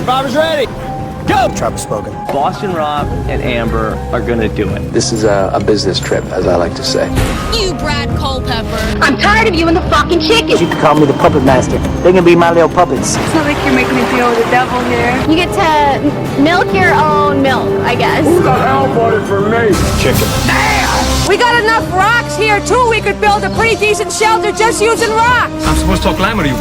Survivor's ready. Go! Travis spoken. Boston Rob and Amber are gonna do it. This is a business trip, as I like to say. You, Brad Culpepper. I'm tired of you and the fucking chicken. You can call me the puppet master. They can be my little puppets. It's not like you're making a deal with the devil here. You get to milk your own milk, I guess. Who the hell voted for me? Chicken. We got enough rocks here, too. We could build a pretty decent shelter just using rocks. I'm supposed to talk glamour to you.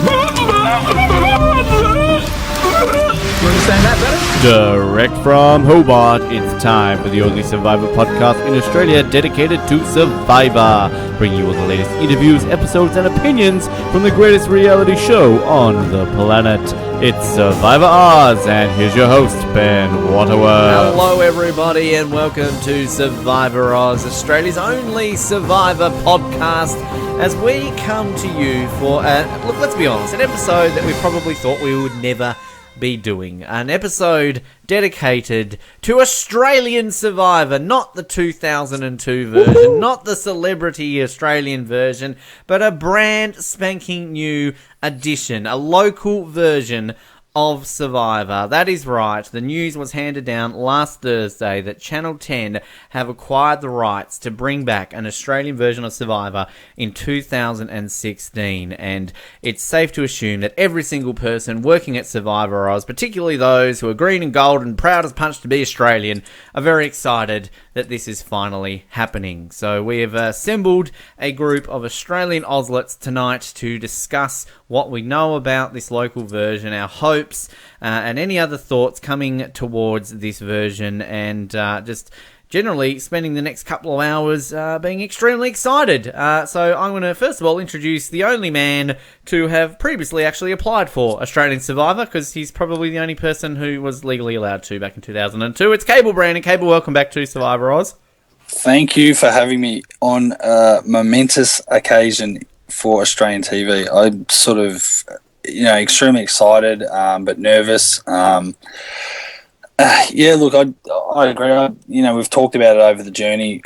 You understand that better? Direct from Hobart, it's time for the only Survivor podcast in Australia dedicated to Survivor, bringing you all the latest interviews, episodes, and opinions from the greatest reality show on the planet. It's Survivor Oz, and here's your host, Ben Waterworth. Hello, everybody, and welcome to Survivor Oz, Australia's only Survivor podcast, as we come to you for, look, let's be honest, an episode that we probably thought we would never be doing. An episode dedicated to Australian Survivor, not the 2002 version, not the celebrity Australian version, but a brand spanking new edition, a local version of Survivor. That is right. The news was handed down last Thursday that Channel 10 have acquired the rights to bring back an Australian version of Survivor in 2016. And it's safe to assume that every single person working at Survivor Oz, particularly those who are green and gold and proud as punch to be Australian, are very excited that this is finally happening. So we have assembled a group of Australian Ozlets tonight to discuss what we know about this local version, our hopes, and any other thoughts coming towards this version, and just generally spending the next couple of hours being extremely excited. So I'm going to first of all introduce the only man to have previously actually applied for Australian Survivor, because he's probably the only person who was legally allowed to back in 2002. It's Cable Brandon. Cable, welcome back to Survivor Oz. Thank you for having me on a momentous occasion for Australian TV. I'm sort of, extremely excited, but nervous. Yeah, look, I agree. We've talked about it over the journey,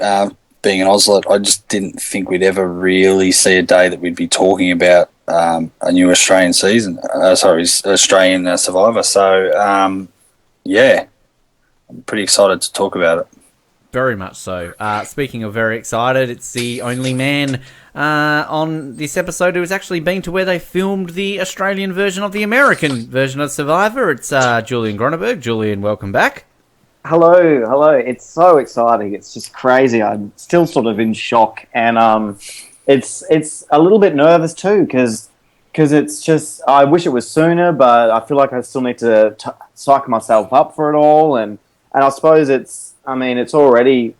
being an Ozlet. I just didn't think we'd ever really see a day that we'd be talking about a new Australian season. Australian Survivor. So, yeah, I'm pretty excited to talk about it. Very much so. Speaking of very excited, it's the only man on this episode who has actually been to where they filmed the Australian version of the American version of Survivor. It's Julian Gronenberg. Julian, welcome back. Hello. It's so exciting. It's just crazy. I'm still sort of in shock, and it's a little bit nervous too, because it's just, I wish it was sooner, but I feel like I still need to psych myself up for it all, and I suppose it's already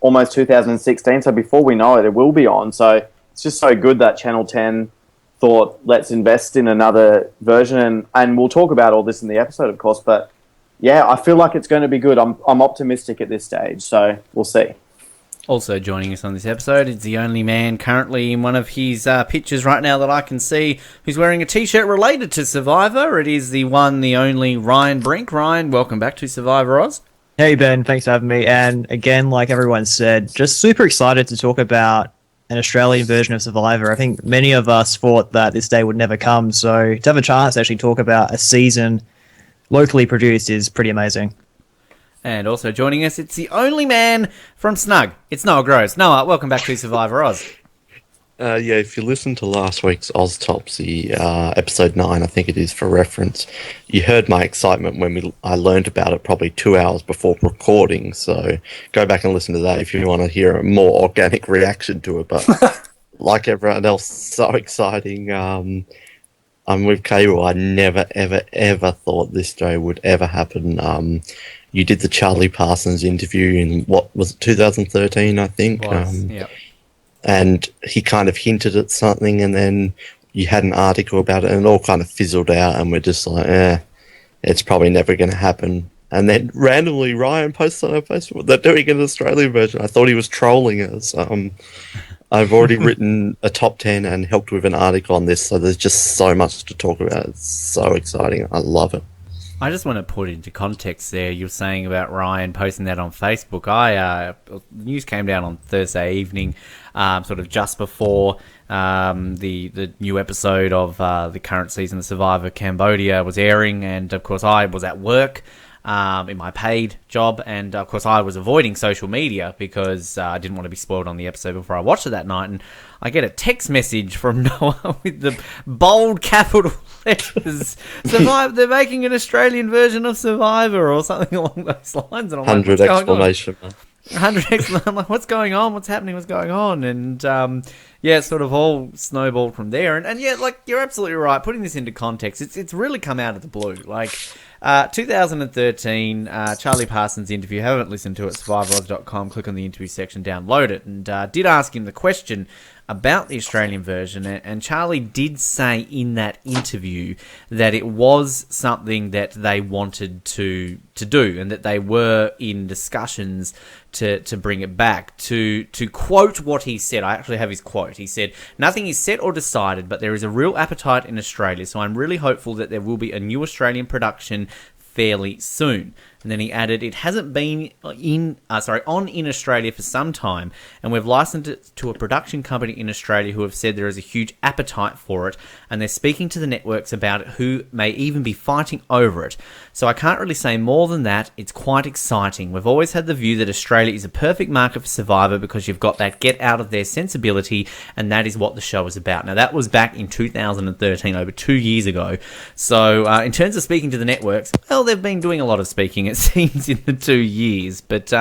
almost 2016, so before we know it, it will be on. So it's just so good that Channel 10 thought, let's invest in another version, and we'll talk about all this in the episode, of course. But yeah, I feel like it's going to be good. I'm optimistic at this stage, so we'll see. Also joining us on this episode is the only man currently in one of his pictures right now that I can see who's wearing a T-shirt related to Survivor. It is the one, the only Ryan Brink. Ryan, welcome back to Survivor Oz. Hey Ben, thanks for having me. And again, like everyone said, just super excited to talk about an Australian version of Survivor. I think many of us thought that this day would never come, so to have a chance to actually talk about a season locally produced is pretty amazing. And also joining us, it's the only man from Snug. It's Noah Groves. Noah, welcome back to Survivor Oz. Yeah, if you listen to last week's Oztopsy, episode 9, I think it is, for reference, you heard my excitement when I learned about it probably 2 hours before recording, so go back and listen to that if you want to hear a more organic reaction to it. But like everyone else, so exciting. I'm with Cable. I never, ever thought this day would ever happen. You did the Charlie Parsons interview in, what was it, 2013, I think? Yep. And he kind of hinted at something, and then you had an article about it, and it all kind of fizzled out, and we're just like, it's probably never going to happen. And then randomly Ryan posted on our Facebook, they're doing an Australian version. I thought he was trolling us. I've already written a top 10 and helped with an article on this, so there's just so much to talk about. It's so exciting. I love it. I just want to put into context there. You're saying about Ryan posting that on Facebook. News came down on Thursday evening, sort of just before the new episode of the current season of Survivor Cambodia was airing, and of course I was at work in my paid job, and of course I was avoiding social media because I didn't want to be spoiled on the episode before I watched it that night, and I get a text message from Noah with the bold capital letters, Survivor, they're making an Australian version of Survivor or something along those lines, and I'm 100 like, exclamation mark. 100 exclamation. I'm like, what's going on? What's happening? What's going on? And yeah, it's sort of all snowballed from there. And yeah, like, you're absolutely right. Putting this into context, it's really come out of the blue. Like, 2013, Charlie Parsons interview. If you haven't listened to it, survivorOz.com, click on the interview section, download it. And did ask him the question about the Australian version, and Charlie did say in that interview that it was something that they wanted to do, and that they were in discussions to bring it back. To quote what he said, I actually have his quote. He said, "Nothing is set or decided, but there is a real appetite in Australia, so I'm really hopeful that there will be a new Australian production fairly soon." And then he added, "It hasn't been on in Australia for some time, and we've licensed it to a production company in Australia who have said there is a huge appetite for it, and they're speaking to the networks about it, who may even be fighting over it. So I can't really say more than that. It's quite exciting. We've always had the view that Australia is a perfect market for Survivor because you've got that get out of their sensibility, and that is what the show is about." Now, that was back in 2013, over 2 years ago. So in terms of speaking to the networks, well, they've been doing a lot of speaking, it seems, in the 2 years. But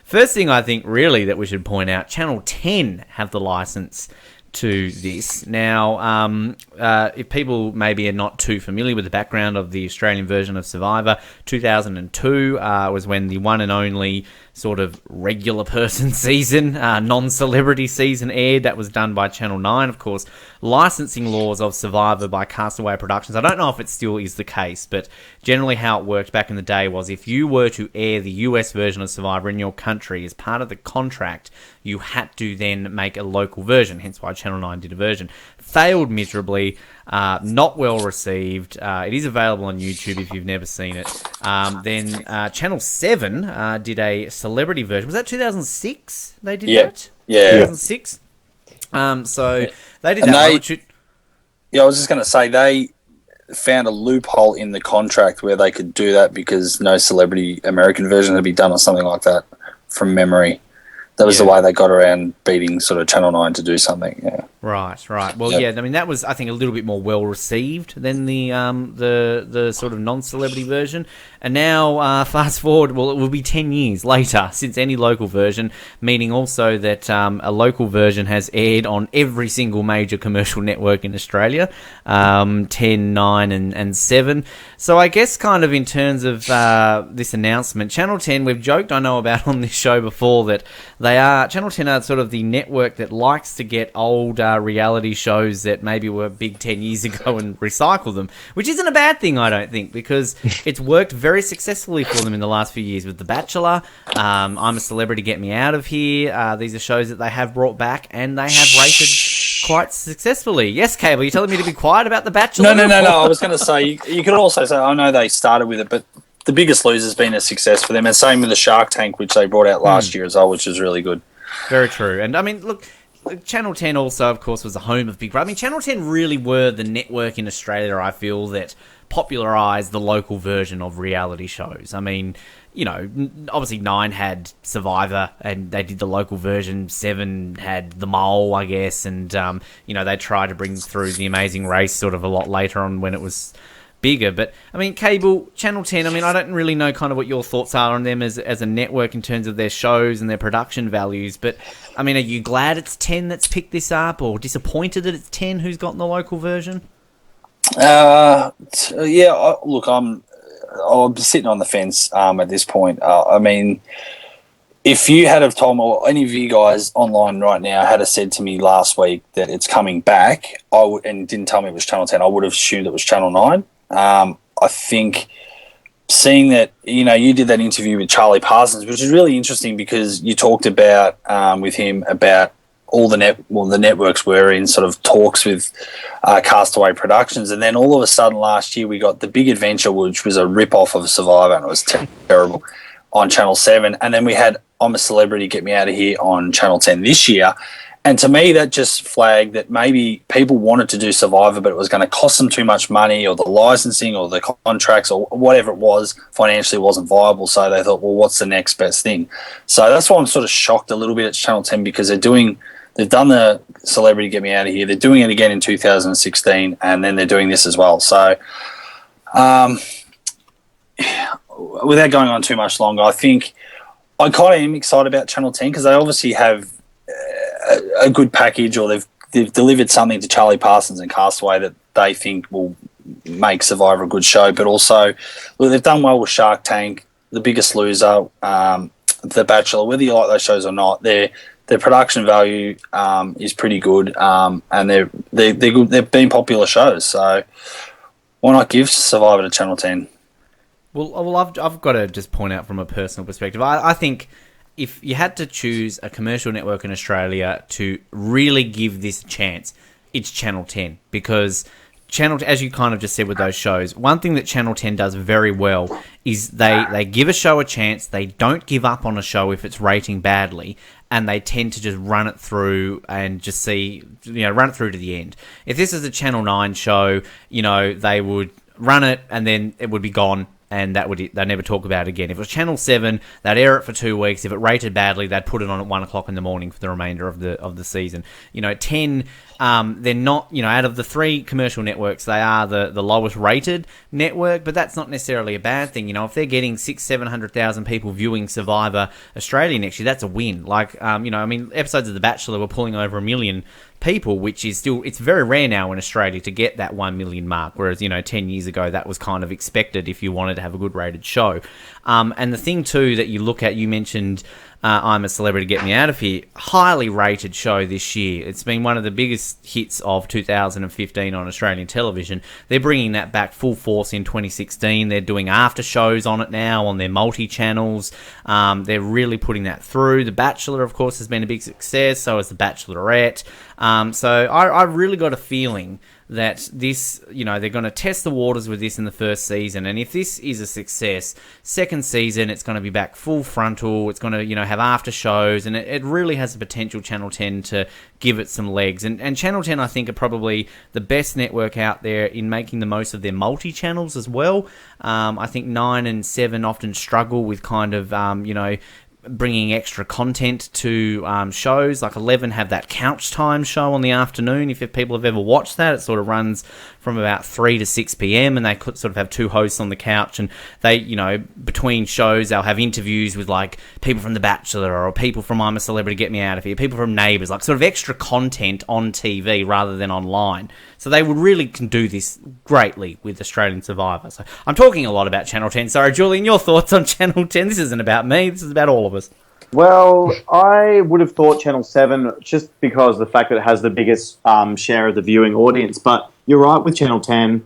first thing I think really that we should point out, Channel 10 have the license to this. Now, if people maybe are not too familiar with the background of the Australian version of Survivor, 2002 was when the one and only sort of regular person season, non-celebrity season aired. That was done by Channel 9, of course. Licensing laws of Survivor by Castaway Productions. I don't know if it still is the case, but generally how it worked back in the day was if you were to air the US version of Survivor in your country, as part of the contract, you had to then make a local version, hence why Channel 9 did a version. Failed miserably, not well received. It is available on YouTube if you've never seen it. Then Channel 7 did a celebrity version. Was that 2006 they did that? Yeah. 2006? So they did that. I was just going to say, they found a loophole in the contract where they could do that because no celebrity American version had been done or something like that from memory. That was the way they got around beating sort of Channel 9 to do something, yeah. Right. Well, yeah, I mean, that was, I think, a little bit more well-received than the sort of non-celebrity version. And now, fast forward, well, it will be 10 years later since any local version, meaning also that a local version has aired on every single major commercial network in Australia, 10, 9, and 7. So I guess kind of in terms of this announcement, Channel 10, we've joked, I know, about on this show before that Channel 10 are sort of the network that likes to get old reality shows that maybe were big 10 years ago and recycle them, which isn't a bad thing, I don't think, because it's worked very successfully for them in the last few years with The Bachelor, I'm a Celebrity, Get Me Out of Here. These are shows that they have brought back and they have rated quite successfully. Yes, Cable, you're telling me to be quiet about The Bachelor? No. I was going to say, you could also say, I know they started with it, but The Biggest Loser's been a success for them, and same with the Shark Tank, which they brought out last year as well, which was really good. Very true. And I mean, look, Channel 10 also, of course, was the home of Big Brother. I mean, Channel 10 really were the network in Australia, I feel, that popularised the local version of reality shows. I mean, you know, obviously 9 had Survivor, and they did the local version. 7 had The Mole, I guess, and, you know, they tried to bring through The Amazing Race sort of a lot later on when it was bigger. But I mean, Cable, Channel 10, I mean, I don't really know kind of what your thoughts are on them as a network in terms of their shows and their production values, but I mean, are you glad it's 10 that's picked this up, or disappointed that it's 10 who's gotten the local version? Look, I'm sitting on the fence at this point. I mean, if you had have told me, or any of you guys online right now had have said to me last week that it's coming back, and didn't tell me it was Channel 10, I would have assumed it was Channel 9. I think seeing that, you know, you did that interview with Charlie Parsons, which is really interesting because you talked about with him about the networks were in sort of talks with Castaway Productions, and then all of a sudden last year we got The Big Adventure, which was a rip-off of Survivor, and it was terrible, on Channel 7, and then we had I'm a Celebrity, Get Me Out of Here on Channel 10 this year. And to me, that just flagged that maybe people wanted to do Survivor, but it was going to cost them too much money, or the licensing or the contracts or whatever it was financially wasn't viable. So they thought, well, what's the next best thing? So that's why I'm sort of shocked a little bit at Channel 10, because they've done the Celebrity Get Me Out of Here. They're doing it again in 2016, and then they're doing this as well. So without going on too much longer, I think I kind of am excited about Channel 10 because they obviously have a good package, or they've delivered something to Charlie Parsons and Castaway that they think will make Survivor a good show. But also, look, they've done well with Shark Tank, The Biggest Loser, The Bachelor. Whether you like those shows or not, their production value is pretty good, and they're good. They've been popular shows, so why not give Survivor to Channel 10? Well, I've got to just point out from a personal perspective. I think if you had to choose a commercial network in Australia to really give this a chance, it's Channel 10. Because Channel, as you kind of just said with those shows, one thing that Channel 10 does very well is they give a show a chance. They don't give up on a show if it's rating badly, and they tend to just run it through and just run it through to the end. If this is a Channel 9 show, they would run it and then it would be gone. And they'd never talk about it again. If it was Channel 7, they'd air it for 2 weeks. If it rated badly, they'd put it on at 1 o'clock in the morning for the remainder of the season. 10, they're not, out of the 3 commercial networks, they are the lowest rated network, but that's not necessarily a bad thing. If they're getting 600,000-700,000 people viewing Survivor Australia next year, that's a win. Episodes of The Bachelor were pulling over 1 million people, which is still, it's very rare now in Australia to get that 1 million mark, whereas 10 years ago that was kind of expected if you wanted to have a good rated show. And the thing too that you look at, you mentioned I'm a Celebrity, Get Me Out of Here, highly rated show this year. It's been one of the biggest hits of 2015 on Australian television. They're bringing that back full force in 2016. They're doing after shows on it now on their multi-channels. They're really putting that through. The Bachelor, of course, has been a big success, so has The Bachelorette. So I really got a feeling that this, they're going to test the waters with this in the first season, and if this is a success, second season it's going to be back full frontal. It's going to have after shows, and it really has the potential, Channel 10, to give it some legs. And Channel 10, I think, are probably the best network out there in making the most of their multi-channels as well. I think 9 and 7 often struggle with kind of bringing extra content to shows. Like 11 have that Couch Time show on the afternoon. If people have ever watched that, it sort of runs from about 3 to 6 p.m. and they could sort of have 2 hosts on the couch, and they, between shows, they'll have interviews with like people from The Bachelor or people from I'm a Celebrity, Get Me Out of Here, people from Neighbours, like sort of extra content on TV rather than online. So they would really can do this greatly with Australian Survivor. So I'm talking a lot about Channel 10. Sorry, Julian, your thoughts on Channel 10? This isn't about me. This is about all of us. Well, I would have thought Channel 7 just because of the fact that it has the biggest share of the viewing audience. But you're right with Channel 10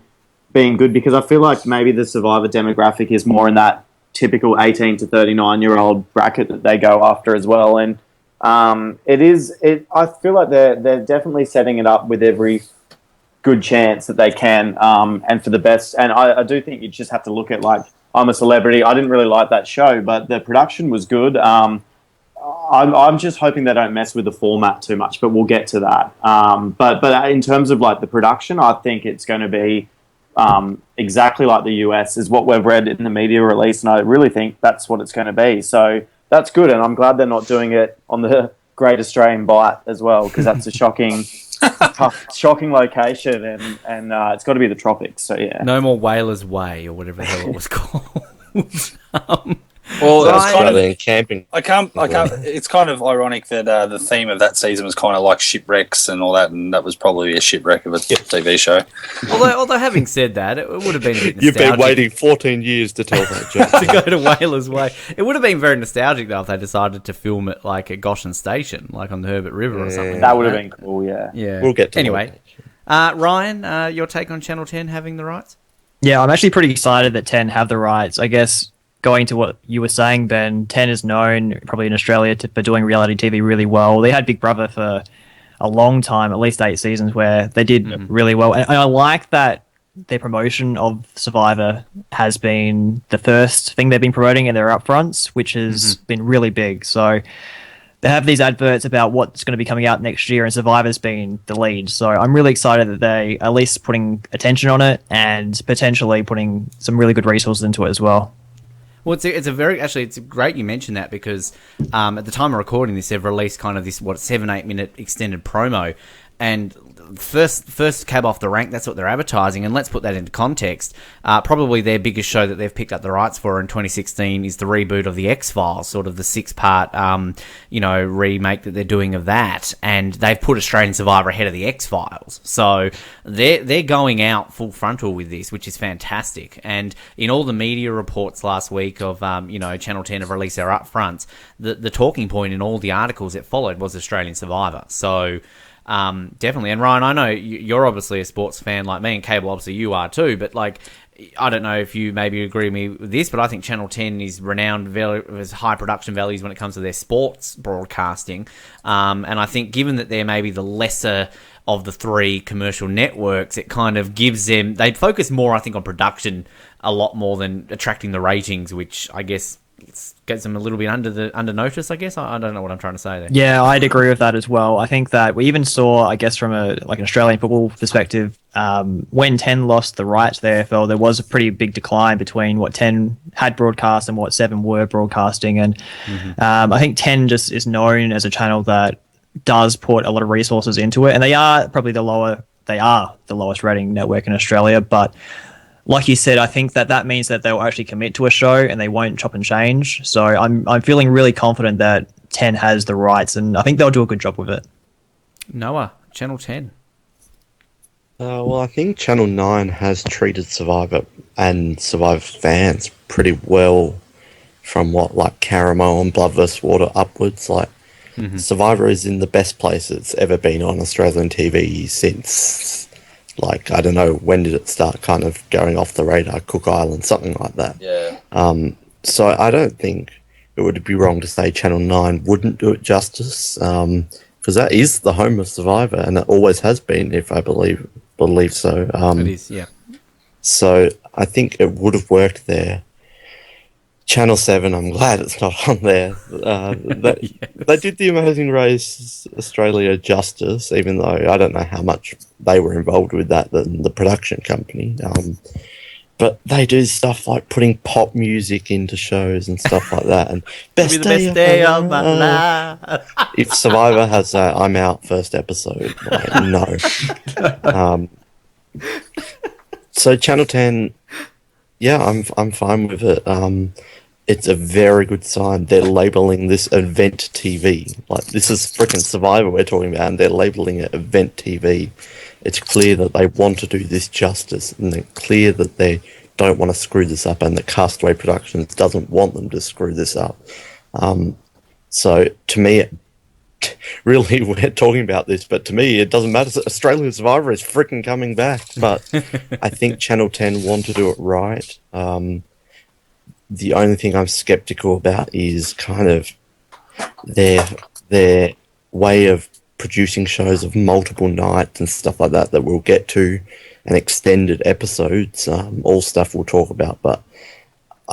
being good, because I feel like maybe the Survivor demographic is more in that typical 18 to 39-year-old bracket that they go after as well. And I feel like they're definitely setting it up with every good chance that they can, and for the best. And I do think you just have to look at, like, I'm a Celebrity. I didn't really like that show, but the production was good. I'm just hoping they don't mess with the format too much, but we'll get to that. But in terms of like the production, I think it's going to be exactly like the US is what we've read in the media release, and I really think that's what it's going to be. So that's good, and I'm glad they're not doing it on the Great Australian Bight as well, because that's a shocking location, and it's got to be the tropics. So yeah, no more Whalers Way or whatever the hell it was called. Well, that's kind of camping. I can't. It's kind of ironic that the theme of that season was kind of like shipwrecks and all that, and that was probably a shipwreck of a TV show. Although having said that, it would have been a bit nostalgic. You've been waiting 14 years to tell that joke. To go to Whalers Way. It would have been very nostalgic, though, if they decided to film it like at Goshen Station, like on the Herbert River or something. That would have been cool, yeah. We'll get to anyway. Ryan, your take on Channel 10 having the rights? Yeah, I'm actually pretty excited that 10 have the rights. I guess going to what you were saying, Ben, 10 is known probably in Australia for doing reality TV really well. They had Big Brother for a long time, at least 8 seasons, where they did really well. And I like that their promotion of Survivor has been the first thing they've been promoting in their upfronts, which has been really big. So they have these adverts about what's going to be coming out next year, and Survivor's been the lead. So I'm really excited that they at least putting attention on it and potentially putting some really good resources into it as well. Well, it's great you mentioned that, because at the time of recording this, they've released kind of this 7-8 minute extended promo, and first cab off the rank, that's what they're advertising. And let's put that into context. Probably their biggest show that they've picked up the rights for in 2016 is the reboot of the X-Files, sort of the 6-part remake that they're doing of that, and they've put Australian Survivor ahead of the X-Files. So they're going out full frontal with this, which is fantastic. And in all the media reports last week of Channel 10 have released their upfronts, the talking point in all the articles that followed was Australian Survivor. So definitely. And Ryan, I know you're obviously a sports fan like me, and Cable, obviously you are too, but like, I don't know if you maybe agree with me with this, but I think Channel 10 is renowned as high production values when it comes to their sports broadcasting. And I think given that they're maybe the lesser of the 3 commercial networks, it kind of gives them, they focus more, I think, on production a lot more than attracting the ratings, which I guess gets them a little bit under notice, I guess. I don't know what I'm trying to say there. Yeah, I'd agree with that as well. I think that we even saw, I guess, from an Australian football perspective, when 10 lost the right to the AFL, there was a pretty big decline between what 10 had broadcast and what 7 were broadcasting. And I think 10 just is known as a channel that does put a lot of resources into it, and they are the lowest rating network in Australia. But like you said, I think that means that they'll actually commit to a show and they won't chop and change. So I'm feeling really confident that 10 has the rights, and I think they'll do a good job with it. Noah, Channel 10. Well, I think Channel 9 has treated Survivor and Survivor fans pretty well, from Caramel and Blood vs. Water upwards. Survivor is in the best place it's ever been on Australian TV since, I don't know, when did it start kind of going off the radar? Cook Island, something like that. Yeah. So I don't think it would be wrong to say Channel 9 wouldn't do it justice, because that is the home of Survivor, and it always has been, if I believe so. It is, yeah. So I think it would have worked there. Channel 7, I'm glad it's not on there. They did the Amazing Race Australia justice, even though I don't know how much they were involved with that than the production company. But they do stuff like putting pop music into shows and stuff like that. And best day of my life. If Survivor has that, I'm out first episode. No. So Channel 10, yeah, I'm fine with it. It's a very good sign. They're labeling this event TV. This is freaking Survivor we're talking about, and they're labeling it event TV. It's clear that they want to do this justice, and they're clear that they don't want to screw this up, and that Castaway Productions doesn't want them to screw this up. So to me, really, we're talking about this, but to me, it doesn't matter. Australian Survivor is freaking coming back, but I think Channel 10 want to do it right. The only thing I'm skeptical about is kind of their way of producing shows of multiple nights and stuff like that we'll get to, and extended episodes, all stuff we'll talk about, but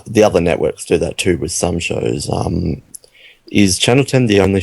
the other networks do that too with some shows. Is Channel 10 the only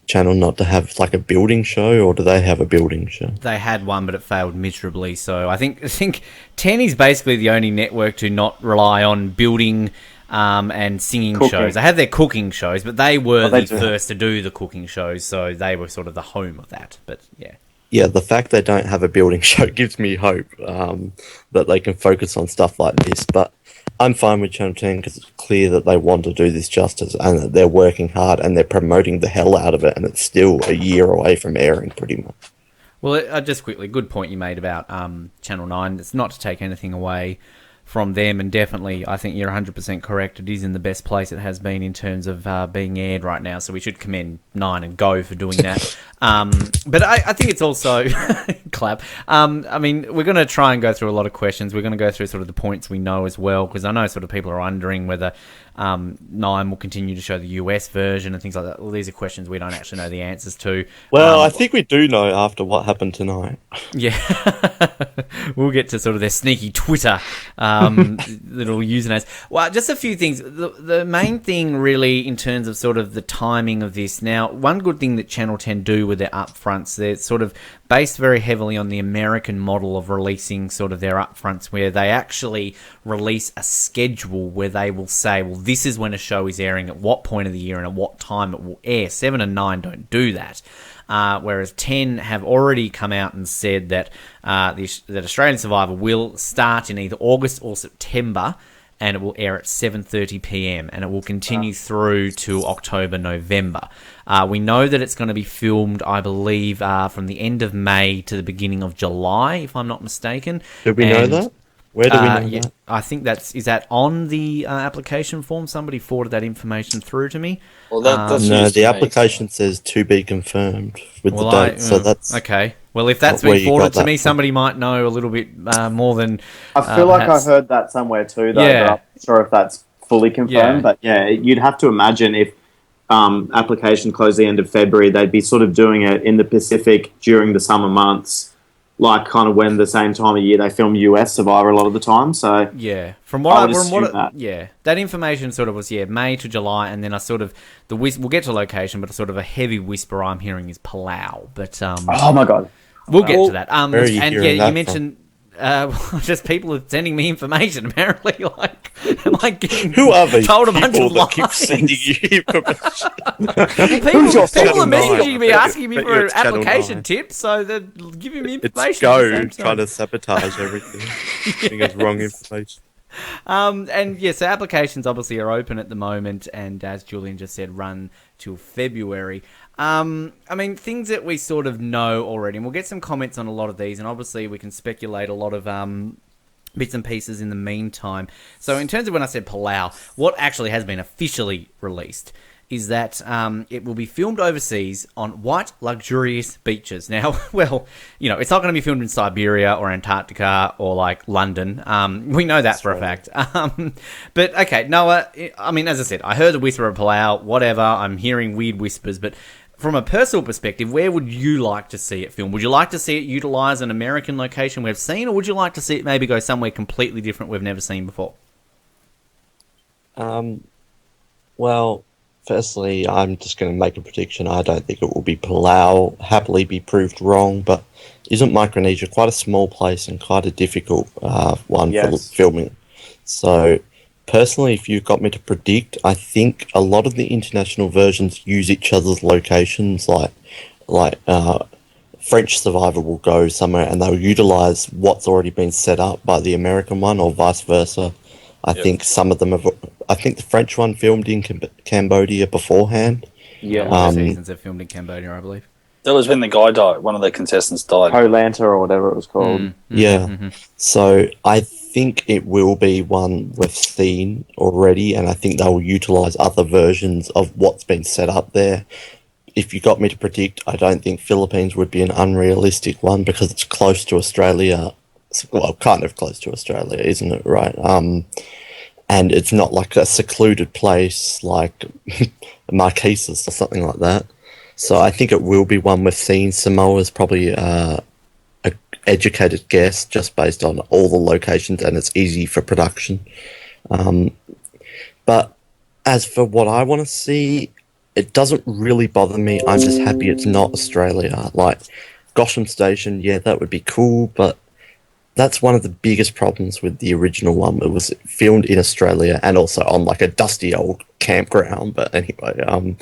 channel not to have a building show, or do they have a building show? They had one, but it failed miserably. So I think 10 is basically the only network to not rely on building and singing shows. They had their cooking shows, but they were the first to do the cooking shows, so they were sort of the home of that. But yeah. Yeah, the fact they don't have a building show gives me hope that they can focus on stuff like this. But I'm fine with Channel 10 because it's clear that they want to do this justice, and that they're working hard, and they're promoting the hell out of it, and it's still a year away from airing pretty much. Well, just quickly, good point you made about Channel 9. It's not to take anything away from them, and definitely, I think you're 100% correct. It is in the best place it has been in terms of being aired right now, so we should commend 9 and Go for doing that. But I think it's also clap. I mean, we're going to try and go through a lot of questions. We're going to go through sort of the points we know as well, because I know sort of people are wondering whether Nine will continue to show the US version and things like that. Well, these are questions we don't actually know the answers to. Well, I think we do know after what happened tonight. Yeah. We'll get to sort of their sneaky Twitter little usernames. Well, just a few things. The main thing really in terms of sort of the timing of this. Now, one good thing that Channel 10 do with their upfronts, they're sort of based very heavily on the American model of releasing sort of their upfronts, where they actually release a schedule where they will say, well, this is when a show is airing at what point of the year and at what time it will air. 7 and 9 don't do that. Whereas 10 have already come out and said that that Australian Survivor will start in either August or September, and it will air at 7:30 p.m. and it will continue through to October, November. We know that it's going to be filmed, I believe, from the end of May to the beginning of July, if I'm not mistaken. Did we know that? Where do we know that? I think is that on the application form? Somebody forwarded that information through to me. Well, that's no, the application says to be confirmed with the date, so that's okay. Well, if that's been forwarded to me, somebody might know a little bit more than. I feel like I heard that somewhere too, though. Yeah. But I'm not sure if that's fully confirmed. Yeah. But yeah, you'd have to imagine if application closed the end of February, they'd be sort of doing it in the Pacific during the summer months. Like kind of when the same time of year they film US Survivor a lot of the time, so yeah. That information sort of was May to July, and then I sort of we'll get to location, but sort of a heavy whisper I'm hearing is Palau. But oh my god, we'll get to that. Where are you and hearing yeah, that you mentioned just people are sending me information. Apparently, like getting who are these told a bunch of that lies. keep sending you information? People are messaging me asking me for It's application tips, so they're giving me information. It's Go trying to sabotage everything. Giving us wrong information. And yes, so applications obviously are open at the moment, and as Julian just said, run till February. I mean, things that we sort of know already, and we'll get some comments on a lot of these, and obviously we can speculate a lot of bits and pieces in the meantime. So in terms of when I said Palau, what actually has been officially released is that it will be filmed overseas on white, luxurious beaches. Now, well, it's not going to be filmed in Siberia or Antarctica or, like, London. We know that for a fact. But, okay, Noah, I mean, as I said, I heard the whisper of Palau, whatever. I'm hearing weird whispers, but from a personal perspective, where would you like to see it filmed? Would you like to see it utilise an American location we've seen, or would you like to see it maybe go somewhere completely different we've never seen before? Well, firstly, I'm just going to make a prediction. I don't think it will be Palau. Happily be proved wrong, but isn't Micronesia quite a small place and quite a difficult one for filming? So, personally, if you've got me to predict, I think a lot of the international versions use each other's locations. Like French Survivor will go somewhere and they'll utilise what's already been set up by the American one, or vice versa. I think some of them have. I think the French one filmed in Cambodia beforehand. Yeah, seasons have filmed in Cambodia, I believe. That was when the guy died. One of the contestants died. Koh Lanta or whatever it was called. Yeah. So I think it will be one we've seen already, and I think they will utilise other versions of what's been set up there. If you got me to predict, I don't think Philippines would be an unrealistic one because it's close to Australia. Well, kind of close to Australia, isn't it? Right. And it's not like a secluded place like Marquesas or something like that. So I think it will be one we've seen. Samoa's probably an educated guess just based on all the locations, and it's easy for production. But as for what I want to see, it doesn't really bother me. I'm just happy it's not Australia. Like Gosham Station, yeah, that would be cool, but that's one of the biggest problems with the original one. It was filmed in Australia and also on like a dusty old campground. But anyway,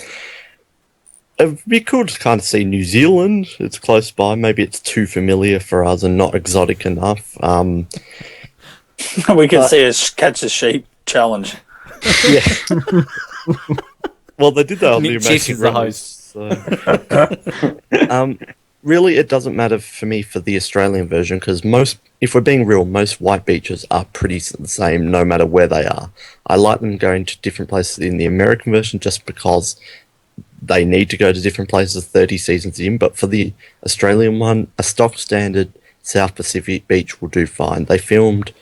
it'd be cool to kind of see New Zealand. It's close by. Maybe it's too familiar for us and not exotic enough. We could see a catch a sheep challenge. Yeah. Well, they did that on Nick the Amazing Race. So. Really, it doesn't matter for me for the Australian version because if we're being real, most white beaches are pretty the same no matter where they are. I like them going to different places in the American version just because they need to go to different places 30 seasons in, but for the Australian one, a stock standard South Pacific beach will do fine. They filmed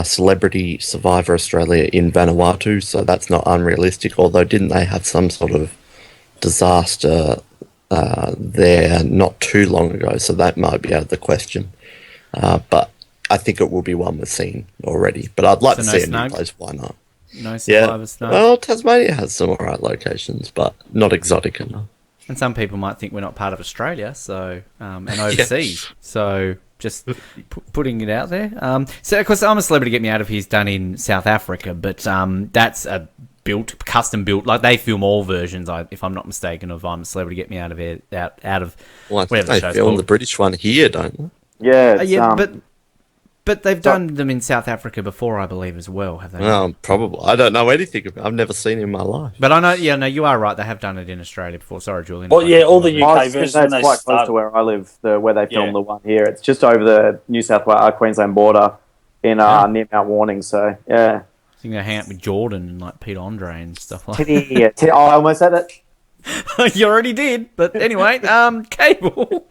Celebrity Survivor Australia in Vanuatu, so that's not unrealistic, although didn't they have some sort of disaster there not too long ago, so that might be out of the question. But I think it will be one we've seen already. But I'd like to see a new place, why not? No Survivor Snug. Well, Tasmania has some alright locations, but not exotic enough. And some people might think we're not part of Australia, so and overseas. So just putting it out there. So of course, I'm a Celebrity Get Me Out of Here's done in South Africa, but that's a custom built. Like they film all versions, if I'm not mistaken, of I'm a Celebrity Get Me Out of Here, out of well, whatever the show's film called. The British one here, don't they? Yeah, but they've done them in South Africa before, I believe, as well, have they? Probably. I don't know anything about it. I've never seen it in my life. But I know, you are right. They have done it in Australia before. Sorry, Julian. Well, yeah, all the UK versions. That's quite close to where I live, where they filmed the one here. It's just over the New South Wales, Queensland border in near Mount Warning. So, yeah. I think they hang out with Jordan and like Pete Andre and stuff like that. Yeah, I almost said it. You already did. But anyway, Cable.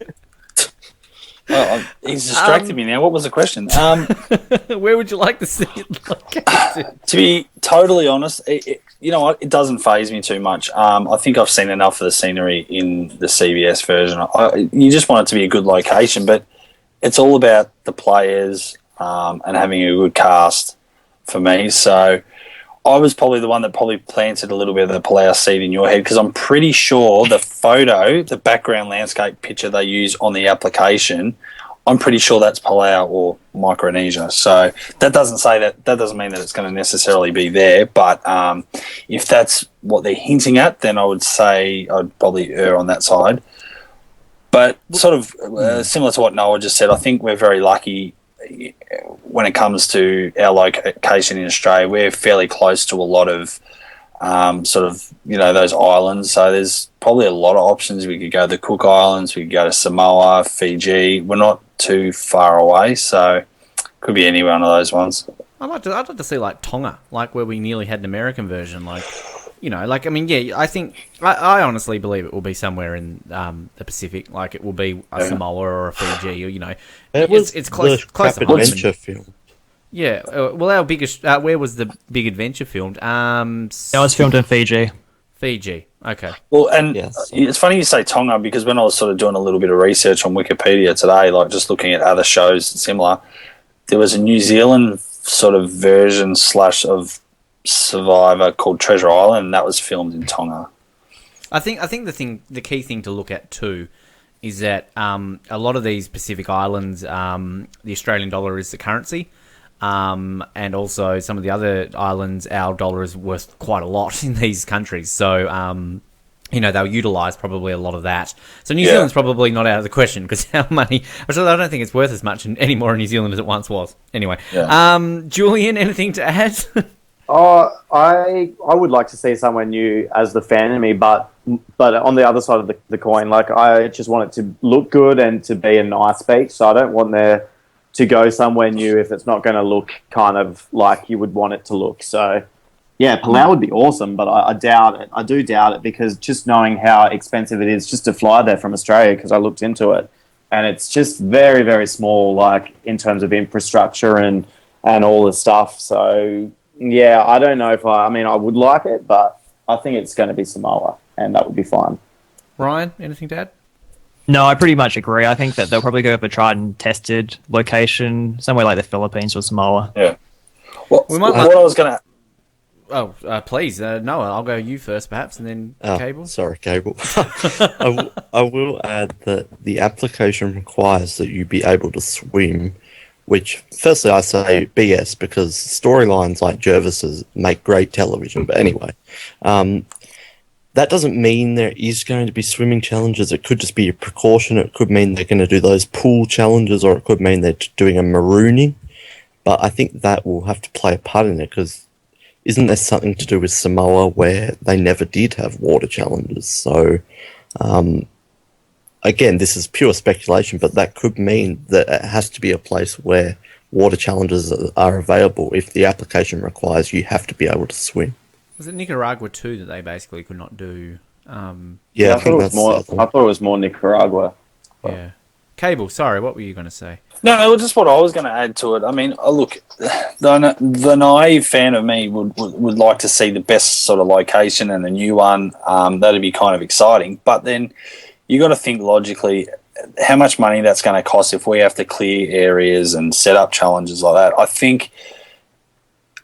He's distracted me now. What was the question? Where would you like to see it located? To be totally honest, you know what? It doesn't faze me too much. I think I've seen enough of the scenery in the CBS version. You just want it to be a good location, but it's all about the players and having a good cast for me. So I was probably the one that probably planted a little bit of the Palau seed in your head because I'm pretty sure the background landscape picture they use on the application, I'm pretty sure that's Palau or Micronesia. So that doesn't mean that it's going to necessarily be there. But if that's what they're hinting at, then I would say I'd probably err on that side. But sort of similar to what Noah just said, I think we're very lucky when it comes to our location in Australia. We're fairly close to a lot of those islands. So there's probably a lot of options. We could go to the Cook Islands, we could go to Samoa, Fiji. We're not too far away, so could be any one of those ones. I'd like to see like Tonga, like where we nearly had an American version, I think I honestly believe it will be somewhere in the Pacific, like it will be a Samoa or a Fiji, or it's close to adventure film. Yeah, well, our biggest where was the big adventure filmed? That was filmed in Fiji. Fiji, okay. Well, and it's funny you say Tonga because when I was sort of doing a little bit of research on Wikipedia today, like just looking at other shows similar, there was a New Zealand sort of version / of Survivor called Treasure Island, and that was filmed in Tonga. I think the key thing to look at too is that a lot of these Pacific islands, the Australian dollar is the currency, and also some of the other islands, our dollar is worth quite a lot in these countries. So they'll utilise probably a lot of that. So New Zealand's probably not out of the question because our money. I don't think it's worth as much anymore in New Zealand as it once was. Anyway, Julian, anything to add? I would like to see somewhere new as the fan in me, but on the other side of the coin, like I just want it to look good and to be a nice beach. So I don't want there to go somewhere new if it's not going to look kind of like you would want it to look. So yeah, Palau would be awesome, but I doubt it. I do doubt it because just knowing how expensive it is just to fly there from Australia, because I looked into it, and it's just very, very small, like in terms of infrastructure and all the stuff. So yeah, I don't know if I would like it, but I think it's going to be Samoa, and that would be fine. Ryan, anything to add? No, I pretty much agree. I think that they'll probably go for a tried and tested location, somewhere like the Philippines or Samoa. Yeah. Well, what I was going to... Oh, please, Noah, I'll go you first, perhaps, and then Cable. Sorry, Cable. I will add that the application requires that you be able to swim, which, firstly, I say BS, because storylines like Jervis's make great television. But anyway, that doesn't mean there is going to be swimming challenges. It could just be a precaution. It could mean they're going to do those pool challenges, or it could mean they're doing a marooning. But I think that will have to play a part in it, because isn't there something to do with Samoa where they never did have water challenges? So, again, this is pure speculation, but that could mean that it has to be a place where water challenges are available if the application requires you have to be able to swim. Was it Nicaragua too that they basically could not do Yeah, I thought it was more Nicaragua. Yeah. Cable, sorry, what were you going to say? No, just what I was going to add to it. I mean, look, the naive fan of me would like to see the best sort of location and a new one. That'd be kind of exciting. But then you got to think logically how much money that's going to cost if we have to clear areas and set up challenges like that. I think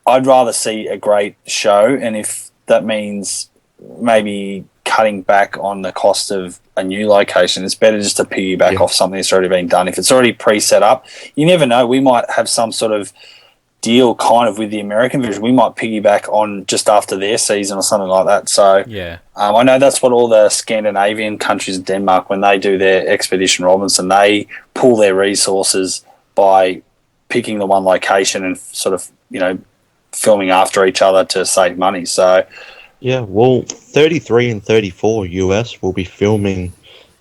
I'd rather see a great show, and if that means maybe cutting back on the cost of a new location, it's better just to piggyback off something that's already been done. If it's already pre-set up, you never know. We might have some sort of deal kind of with the American version. We might piggyback on just after their season or something like that. So yeah, I know that's what all the Scandinavian countries, Denmark, when they do their Expedition Robinson, they pool their resources by picking the one location and sort of, filming after each other to save money. So yeah, well, 33 and 34 US will be filming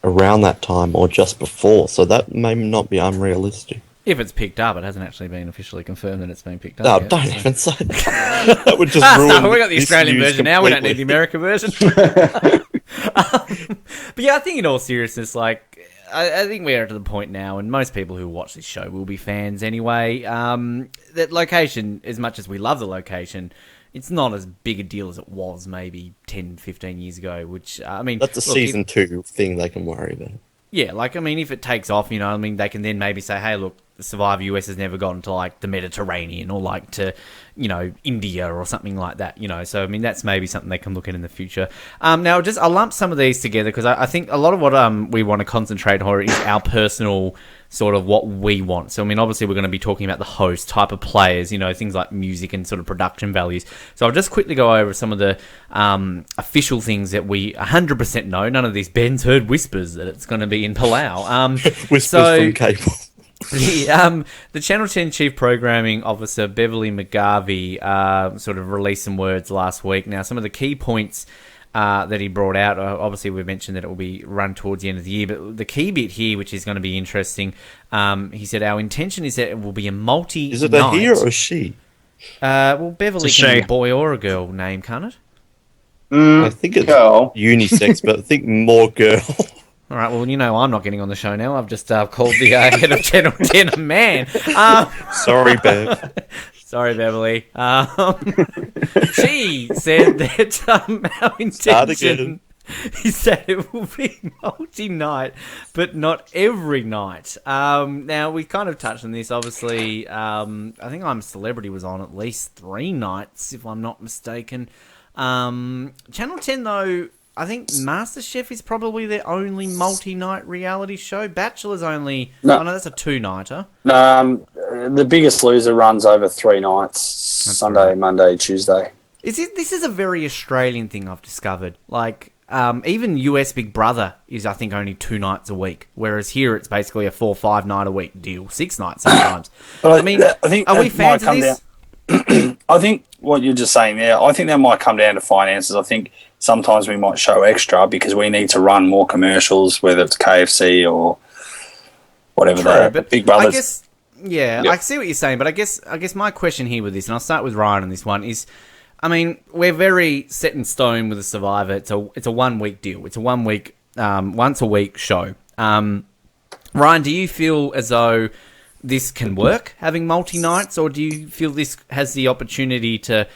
around that time or just before, so that may not be unrealistic. If it's picked up, it hasn't actually been officially confirmed that it's been picked up. No, yet, don't even say that. That would just ruin we got the Australian version completely. now, we don't need the American version. But yeah, I think in all seriousness, I think we're to the point now, and most people who watch this show will be fans anyway, that location, as much as we love the location, it's not as big a deal as it was maybe 10, 15 years ago, which, That's a season 2 thing they can worry about. Yeah, if it takes off, they can then maybe say, hey, look, Survivor US has never gotten to, the Mediterranean or, to, India or something like that, So, that's maybe something they can look at in the future. Now, I'll lump some of these together because I think a lot of what we want to concentrate on is our personal sort of what we want. So, obviously we're going to be talking about the host, type of players, things like music and sort of production values. So I'll just quickly go over some of the official things that we 100% know. None of these. Ben's heard whispers that it's going to be in Palau. Whispers from Cable. The Channel 10 Chief Programming Officer, Beverly McGarvey, sort of released some words last week. Now, some of the key points that he brought out, obviously we mentioned that it will be run towards the end of the year, but the key bit here, which is going to be interesting, he said, our intention is that it will be a multi-night. Is it a he or a she? Well, Beverly can be a boy or a girl name, can't it? I think it's unisex, but I think more girl. All right, well, I'm not getting on the show now. I've just called the head of Channel 10 a man. Sorry, Bev. Sorry, Beverly. She said that our intention is that it will be multi-night, but not every night. Now, we kind of touched on this. Obviously, I think I'm Celebrity was on at least 3 nights, if I'm not mistaken. Channel 10, though, I think MasterChef is probably their only multi-night reality show. Bachelor's only... No, that's a 2-nighter. The Biggest Loser runs over 3 nights, Sunday, Monday, Tuesday. This is a very Australian thing I've discovered. Even US Big Brother is, I think, only 2 nights a week, whereas here it's basically a 4 or 5 night a week deal, 6 nights sometimes. But I think are we fans of this? I think what you're just saying there, I think that might come down to finances. I think sometimes we might show extra because we need to run more commercials, whether it's KFC or whatever. The Big Brother. I guess, I see what you're saying, but I guess my question here with this, and I'll start with Ryan on this one, is, we're very set in stone with the Survivor. It's a 1 week deal. It's a 1 week, once a week show. Ryan, do you feel as though this can work, having multi-nights, or do you feel this has the opportunity to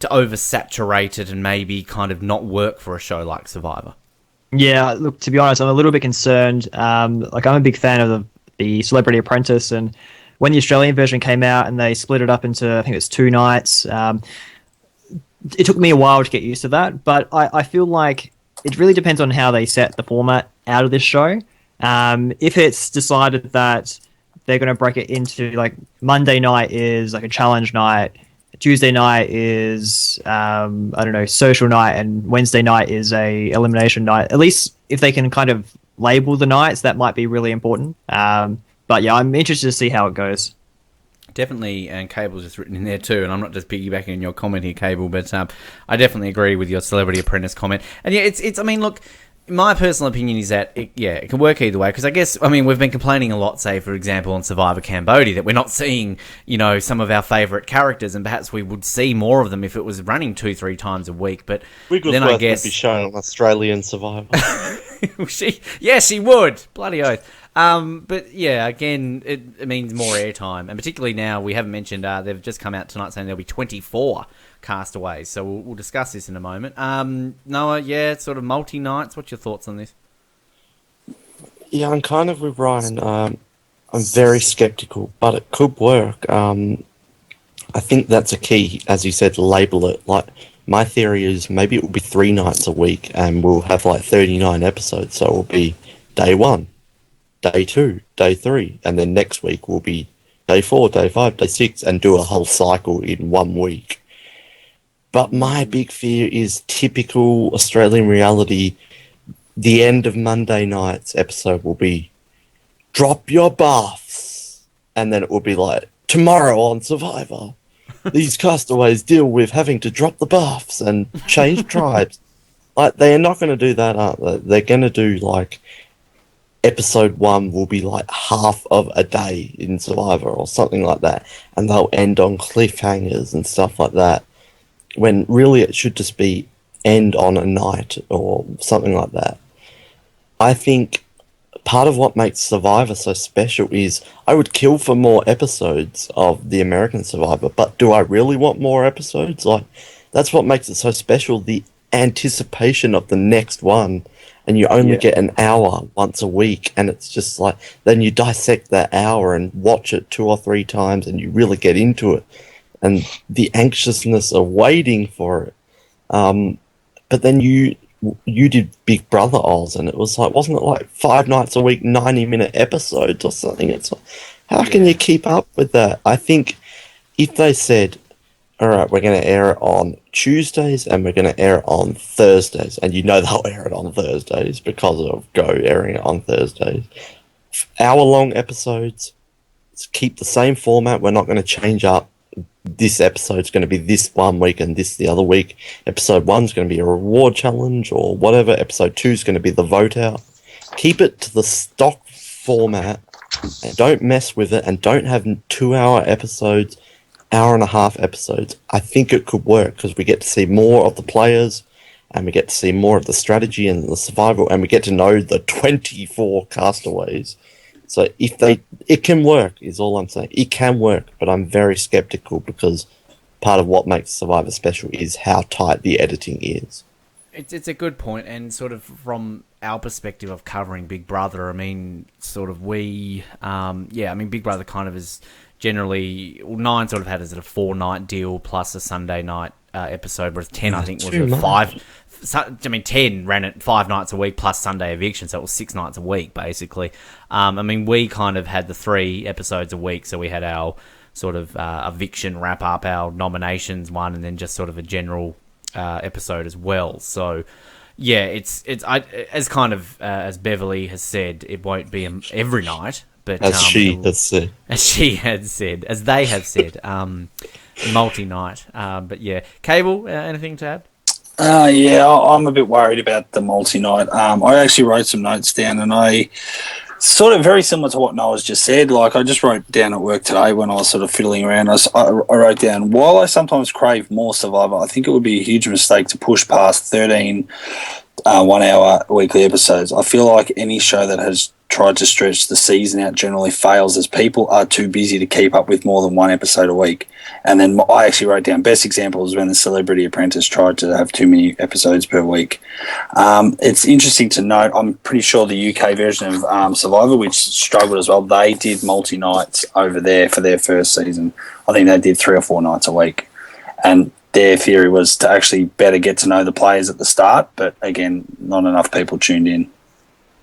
oversaturate it and maybe kind of not work for a show like Survivor? Yeah, look, to be honest, I'm a little bit concerned. I'm a big fan of the Celebrity Apprentice, and when the Australian version came out and they split it up into, I think it was 2 nights, it took me a while to get used to that, but I feel like it really depends on how they set the format out of this show. If it's decided that they're going to break it into, Monday night is a challenge night, Tuesday night is social night, and Wednesday night is a elimination night. At least if they can kind of label the nights, that might be really important. But yeah, I'm interested to see how it goes. Definitely, and Cable's just written in there too, and I'm not just piggybacking on your comment here, Cable, but I definitely agree with your Celebrity Apprentice comment. And yeah, it's look, my personal opinion is that it can work either way, because I guess, I mean, we've been complaining a lot, say, for example, on Survivor Cambodia, that we're not seeing, some of our favourite characters, and perhaps we would see more of them if it was running 2-3 times a week. But then I guess would be shown on Australian Survivor. she would, bloody oath. But yeah, again, it means more airtime, and particularly now we haven't mentioned they've just come out tonight saying there'll be 24 castaways. So we'll discuss this in a moment. Noah, it's sort of multi-nights. What's your thoughts on this? Yeah, I'm kind of with Ryan. I'm very skeptical, but it could work. I think that's a key, as you said, label it. Like, my theory is maybe it will be 3 nights a week, and we'll have 39 episodes. So it will be day 1, day 2, day 3, and then next week will be day 4, day 5, day 6, and do a whole cycle in 1 week. But my big fear is typical Australian reality. The end of Monday night's episode will be drop your buffs, and then it will be like, tomorrow on Survivor, these castaways deal with having to drop the buffs and change tribes. Like, they're not going to do that, aren't they? They're going to do episode 1 will be half of a day in Survivor or something like that, and they'll end on cliffhangers and stuff like that, when really it should just be end on a night or something like that. I think part of what makes Survivor so special is I would kill for more episodes of the American Survivor, but do I really want more episodes? That's what makes it so special, the anticipation of the next one. And you only get an hour once a week, and it's just then you dissect that hour and watch it 2 or 3 times, and you really get into it. And the anxiousness of waiting for it. But then you did Big Brother Oz, and it was wasn't it 5 nights a week, 90-minute episodes or something? It's how can you keep up with that? I think if they said, all right, we're going to air it on Tuesdays and we're going to air it on Thursdays, and they'll air it on Thursdays because of Go airing it on Thursdays. Hour-long episodes, keep the same format. We're not going to change up. This episode's going to be this 1 week and this the other week. Episode 1's going to be a reward challenge or whatever. Episode 2's going to be the vote out. Keep it to the stock format and don't mess with it, and don't have 2-hour episodes, hour-and-a-half episodes. I think it could work because we get to see more of the players, and we get to see more of the strategy and the survival, and we get to know the 24 castaways. So it can work, is all I'm saying. It can work, but I'm very skeptical because part of what makes Survivor special is how tight the editing is. It's a good point, and sort of from our perspective of covering Big Brother, I mean, sort of Big Brother kind of is generally, Nine sort of had it as a 4-night deal plus a Sunday night episode, whereas 10 I think was a 5. 10 ran it 5 nights a week plus Sunday eviction, so it was 6 nights a week basically. We kind of had the 3 episodes a week, so we had our sort of eviction wrap up, our nominations one, and then just sort of a general episode as well. So yeah, it's as Beverly has said, it won't be every night, but as they have said, multi-night. But yeah, Cable, anything to add? I'm a bit worried about the multi-night. I actually wrote some notes down, and I sort of very similar to what Noah's just said. I just wrote down at work today when I was sort of fiddling around. I wrote down, while I sometimes crave more Survivor, I think it would be a huge mistake to push past 13 1-hour weekly episodes. I feel like any show that has tried to stretch the season out generally fails, as people are too busy to keep up with more than 1 episode a week. And then I actually wrote down best examples when the Celebrity Apprentice tried to have too many episodes per week. It's interesting to note, I'm pretty sure the UK version of Survivor, which struggled as well, they did multi-nights over there for their first season. I think they did 3 or 4 nights a week. And their theory was to actually better get to know the players at the start, but again, not enough people tuned in.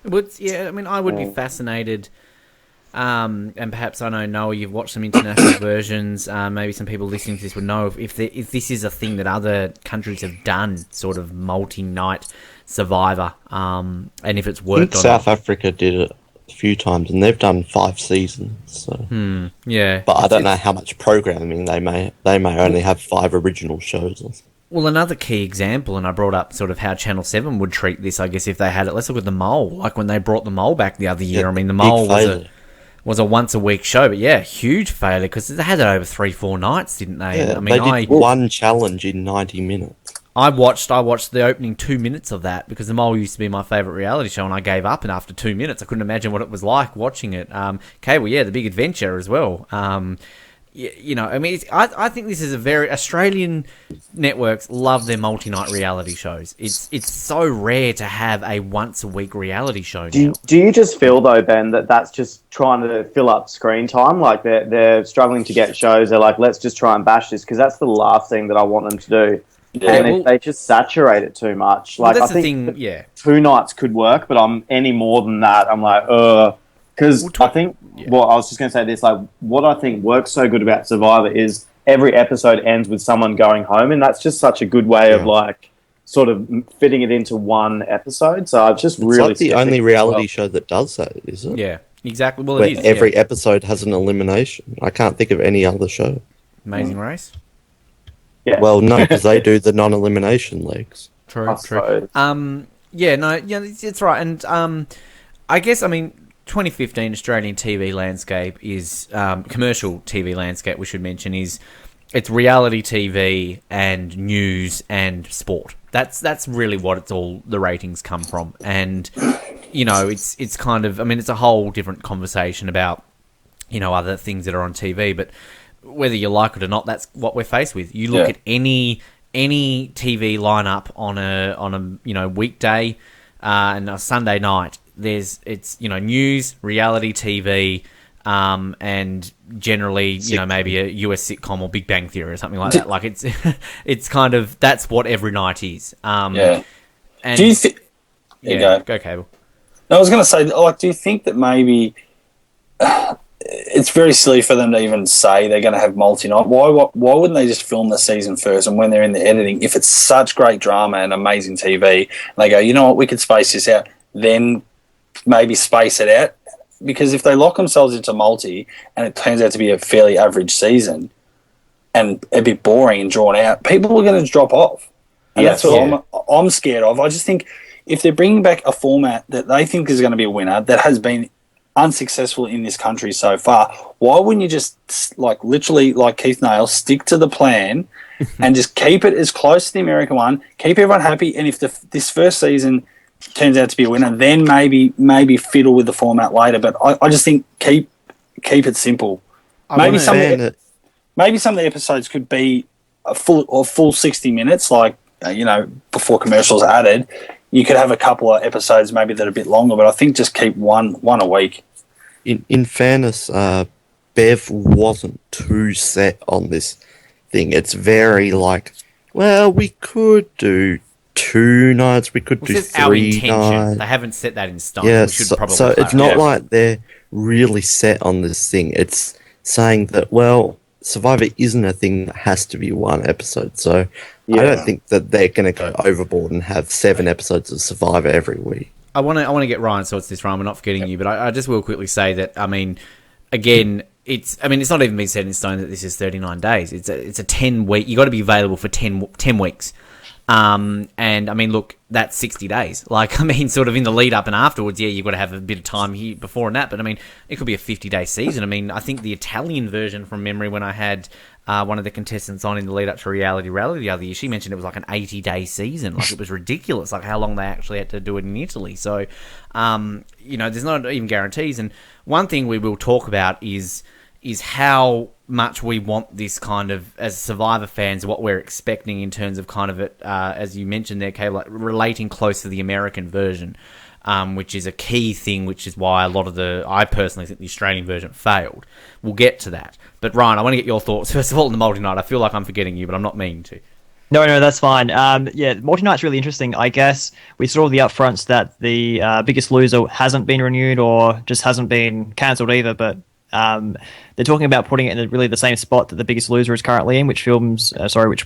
I would be fascinated, and perhaps I know, Noah, you've watched some international versions, maybe some people listening to this would know if this is a thing that other countries have done, sort of multi-night Survivor, and if it's worked. I think South Africa did it a few times, and they've done 5 seasons. So. Yeah, but I don't know how much programming they may only have 5 original shows. Well, another key example, and I brought up sort of how Channel 7 would treat this, I guess, if they had it. Let's look at The Mole. Like when they brought The Mole back the other year. Yeah, I mean, The Mole failure. was a once-a-week show, but yeah, huge failure because they had it over 3-4 nights, didn't they? Yeah, I mean, they did one challenge in 90 minutes. I watched the opening 2 minutes of that because The Mole used to be my favourite reality show, and I gave up. And after 2 minutes, I couldn't imagine what it was like watching it. Cable, yeah, The Big Adventure as well. You know, I mean, I think this is a very Australian networks love their multi-night reality shows. It's so rare to have a once-a-week reality show now. Do you just feel though, Ben, that that's just trying to fill up screen time? Like they're struggling to get shows. They're like, let's just try and bash this because that's the last thing that I want them to do. Yeah, and if they just saturate it too much, like that's I think the thing. Yeah, 2 nights could work, but I'm any more than that. I'm like, because I think. Yeah. Well, I was just going to say this. Like, what I think works so good about Survivor is every episode ends with someone going home, and that's just such a good way of like sort of fitting it into one episode. So I've just It's like the only reality show that does that, is it? Yeah, exactly. Well, Where it is. every episode has an elimination. I can't think of any other show. Amazing Race. Yeah. Well, no, because they do the non-elimination legs. True. Yeah, no, yeah, it's right. And I guess, I mean, 2015 Australian TV landscape is commercial TV landscape. We should mention it's reality TV and news and sport. That's really what it's all the ratings come from. And you know, it's kind of, I mean, it's a whole different conversation about, you know, other things that are on TV. But whether you like it or not, that's what we're faced with. You look at any TV lineup on a you know weekday and a Sunday night. It's you know news, reality TV, and generally you know maybe a US sitcom or Big Bang Theory or something like that. Like it's kind of that's what every night is. Yeah. And do you think? Yeah, go Cable. No, I was going to say, like, do you think that maybe it's very silly for them to even say they're going to have multi-night? Why wouldn't they just film the season first, and when they're in the editing, if it's such great drama and amazing TV, they go, you know what, we could space this out, then maybe space it out? Because if they lock themselves into multi and it turns out to be a fairly average season and a bit boring and drawn out, people are going to drop off. And that's what I'm scared of. I just think if they're bringing back a format that they think is going to be a winner that has been unsuccessful in this country so far, why wouldn't you just, like, literally, like Keith Nail, stick to the plan and just keep it as close to the American one, keep everyone happy, and if this first season turns out to be a winner, then maybe fiddle with the format later. But I just think keep it simple. Maybe some of the episodes could be a full 60 minutes, like you know, before commercials are added. You could have a couple of episodes maybe that are a bit longer, but I think just keep one a week. In fairness, Bev wasn't too set on this thing. It's very like, well, we could do 2 nights, we could do 3 nights. They haven't set that in stone. Yeah, we should probably so it's not like they're really set on this thing. It's saying that, well, Survivor isn't a thing that has to be 1 episode. So I don't think that they're going to go overboard and have 7 episodes of Survivor every week. I want to get Ryan sorts this, Ryan. We're not forgetting you, but I just will quickly say that, I mean, again, it's not even been set in stone that this is 39 days. It's a 10-week. You got to be available for 10 weeks. And I mean, look, that's 60 days. Like, I mean, sort of in the lead up and afterwards, yeah, you've got to have a bit of time here before and that. But I mean, it could be a 50-day season. I mean, I think the Italian version from memory, when I had one of the contestants on in the lead up to Reality the other year, she mentioned it was like an 80-day season. Like, it was ridiculous, like how long they actually had to do it in Italy. So, you know, there's not even guarantees. And one thing we will talk about is how much we want this kind of, as Survivor fans, what we're expecting in terms of kind of it, as you mentioned there, Kay, like relating close to the American version, which is a key thing, which is why I personally think the Australian version failed. We'll get to that. But Ryan, I want to get your thoughts, first of all, on the multi-night. I feel like I'm forgetting you, but I'm not meaning to. No, that's fine. Yeah, multi-night's really interesting. I guess we saw the upfronts that the Biggest Loser hasn't been renewed or just hasn't been cancelled either, but they're talking about putting it in really the same spot that The Biggest Loser is currently in, which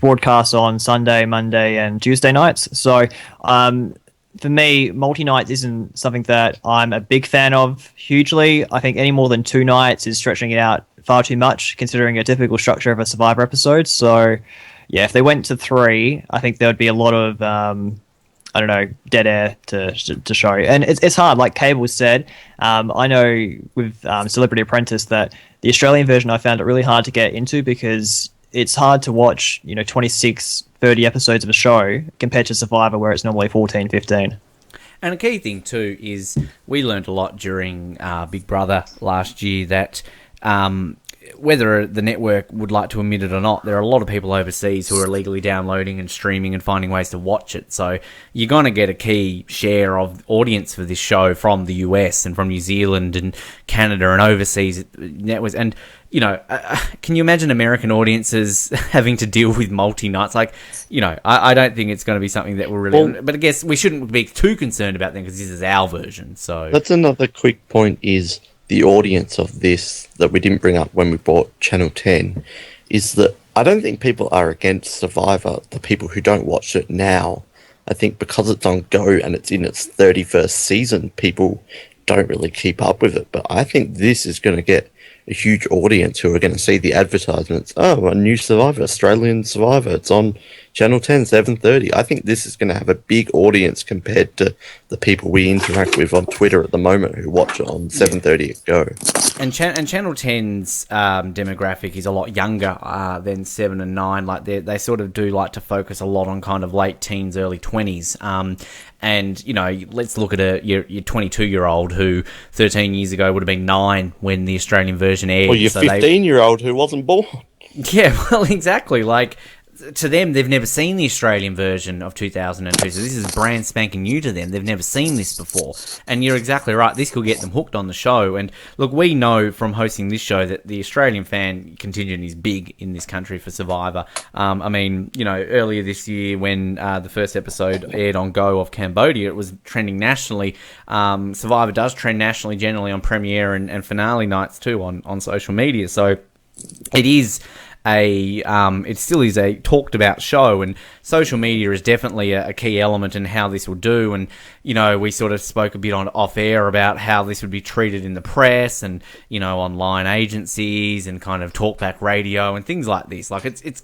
broadcasts on Sunday, Monday, and Tuesday nights. So, for me, multi-nights isn't something that I'm a big fan of hugely. I think any more than 2 nights is stretching it out far too much, considering a typical structure of a Survivor episode. So, yeah, if they went to 3, I think there would be a lot of I don't know, dead air to show. And it's hard, like Cable said. I know with Celebrity Apprentice that the Australian version, I found it really hard to get into because it's hard to watch, 26, 30 episodes of a show compared to Survivor where it's normally 14, 15. And a key thing too is we learned a lot during Big Brother last year that whether the network would like to admit it or not, there are a lot of people overseas who are illegally downloading and streaming and finding ways to watch it. So you're going to get a key share of audience for this show from the US and from New Zealand and Canada and overseas networks. And, can you imagine American audiences having to deal with multi-nights? Like, I don't think it's going to be something that will really... Well, but I guess we shouldn't be too concerned about them because this is our version. So that's another quick point is... the audience of this that we didn't bring up when we bought Channel 10 is that I don't think people are against Survivor, the people who don't watch it now. I think because it's on Go and it's in its 31st season, people don't really keep up with it. But I think this is going to get a huge audience who are going to see the advertisements. Oh, a new Survivor, Australian Survivor. It's on Channel 10, 7:30. I think this is going to have a big audience compared to the people we interact with on Twitter at the moment who watch it on 7:30 at Go. And Channel 10's demographic is a lot younger than 7 and 9. Like they sort of do like to focus a lot on kind of late teens, early 20s. And, let's look at your 22-year-old who 13 years ago would have been 9 when the Australian version aired. Or your 15-year-old who wasn't born. Yeah, well, exactly. Like, to them, they've never seen the Australian version of 2002, so this is brand spanking new to them. They've never seen this before. And you're exactly right, this could get them hooked on the show. And look, we know from hosting this show that the Australian fan contingent is big in this country for Survivor. Earlier this year when the first episode aired on Go of Cambodia, it was trending nationally. Survivor does trend nationally generally on premiere and finale nights too on social media. So it is... it still is a talked about show, and social media is definitely a key element in how this will do. And we sort of spoke a bit on off air about how this would be treated in the press and online agencies and kind of talkback radio and things like this. Like it's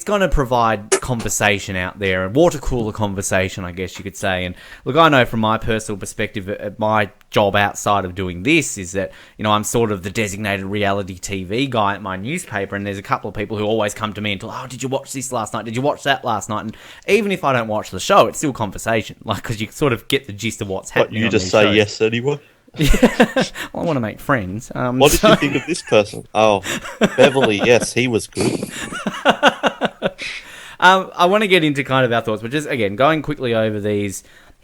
going to provide conversation out there, and water cooler conversation, I guess you could say. And look, I know from my personal perspective, my job outside of doing this is that I'm sort of the designated reality TV guy at my newspaper, and there's a couple of people who always come to me and tell, did you watch this last night? Did you watch that last night? And even if I don't watch the show, it's still conversation, like, because you sort of get the gist of what's happening. But you just say shows. Yes anyway? Yeah. Well, I want to make friends. What did you think of this person? Oh, Beverly, yes, he was good. I want to get into kind of our thoughts, but just, again, going quickly over these,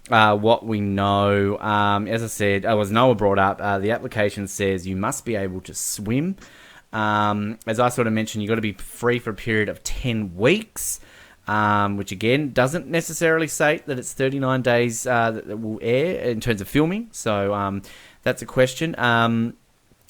what we know. As I said, as Noah brought up, the application says you must be able to swim. As I sort of mentioned, you've got to be free for a period of 10 weeks, which again doesn't necessarily say that it's 39 days that will air in terms of filming. So that's a question.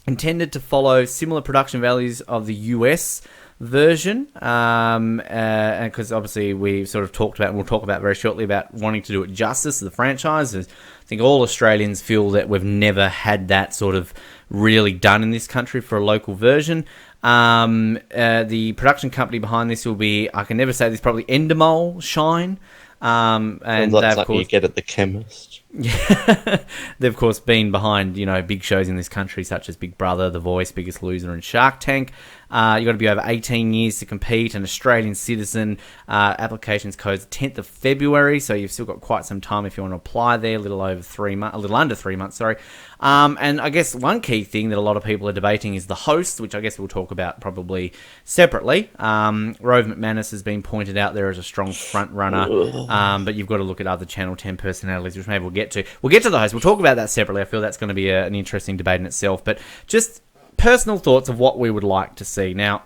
Intended to follow similar production values of the US version, because obviously we sort of talked about, and we'll talk about very shortly, about wanting to do it justice to the franchise. I think all Australians feel that we've never had that sort of really done in this country for a local version. The production company behind this will be, I can never say this probably, Endemol Shine. And that's like you get at the chemist. Yeah, they've of course been behind big shows in this country such as Big Brother, The Voice, Biggest Loser, and Shark Tank. You've got to be over 18 years to compete, an Australian citizen. Applications close 10th of February, so you've still got quite some time if you want to apply there. A little under 3 months. Sorry. And I guess one key thing that a lot of people are debating is the host, which I guess we'll talk about probably separately. Rove McManus has been pointed out there as a strong front runner, but you've got to look at other Channel 10 personalities, which maybe we'll get to. We'll get to the host. We'll talk about that separately. I feel that's going to be an interesting debate in itself. But just personal thoughts of what we would like to see. Now,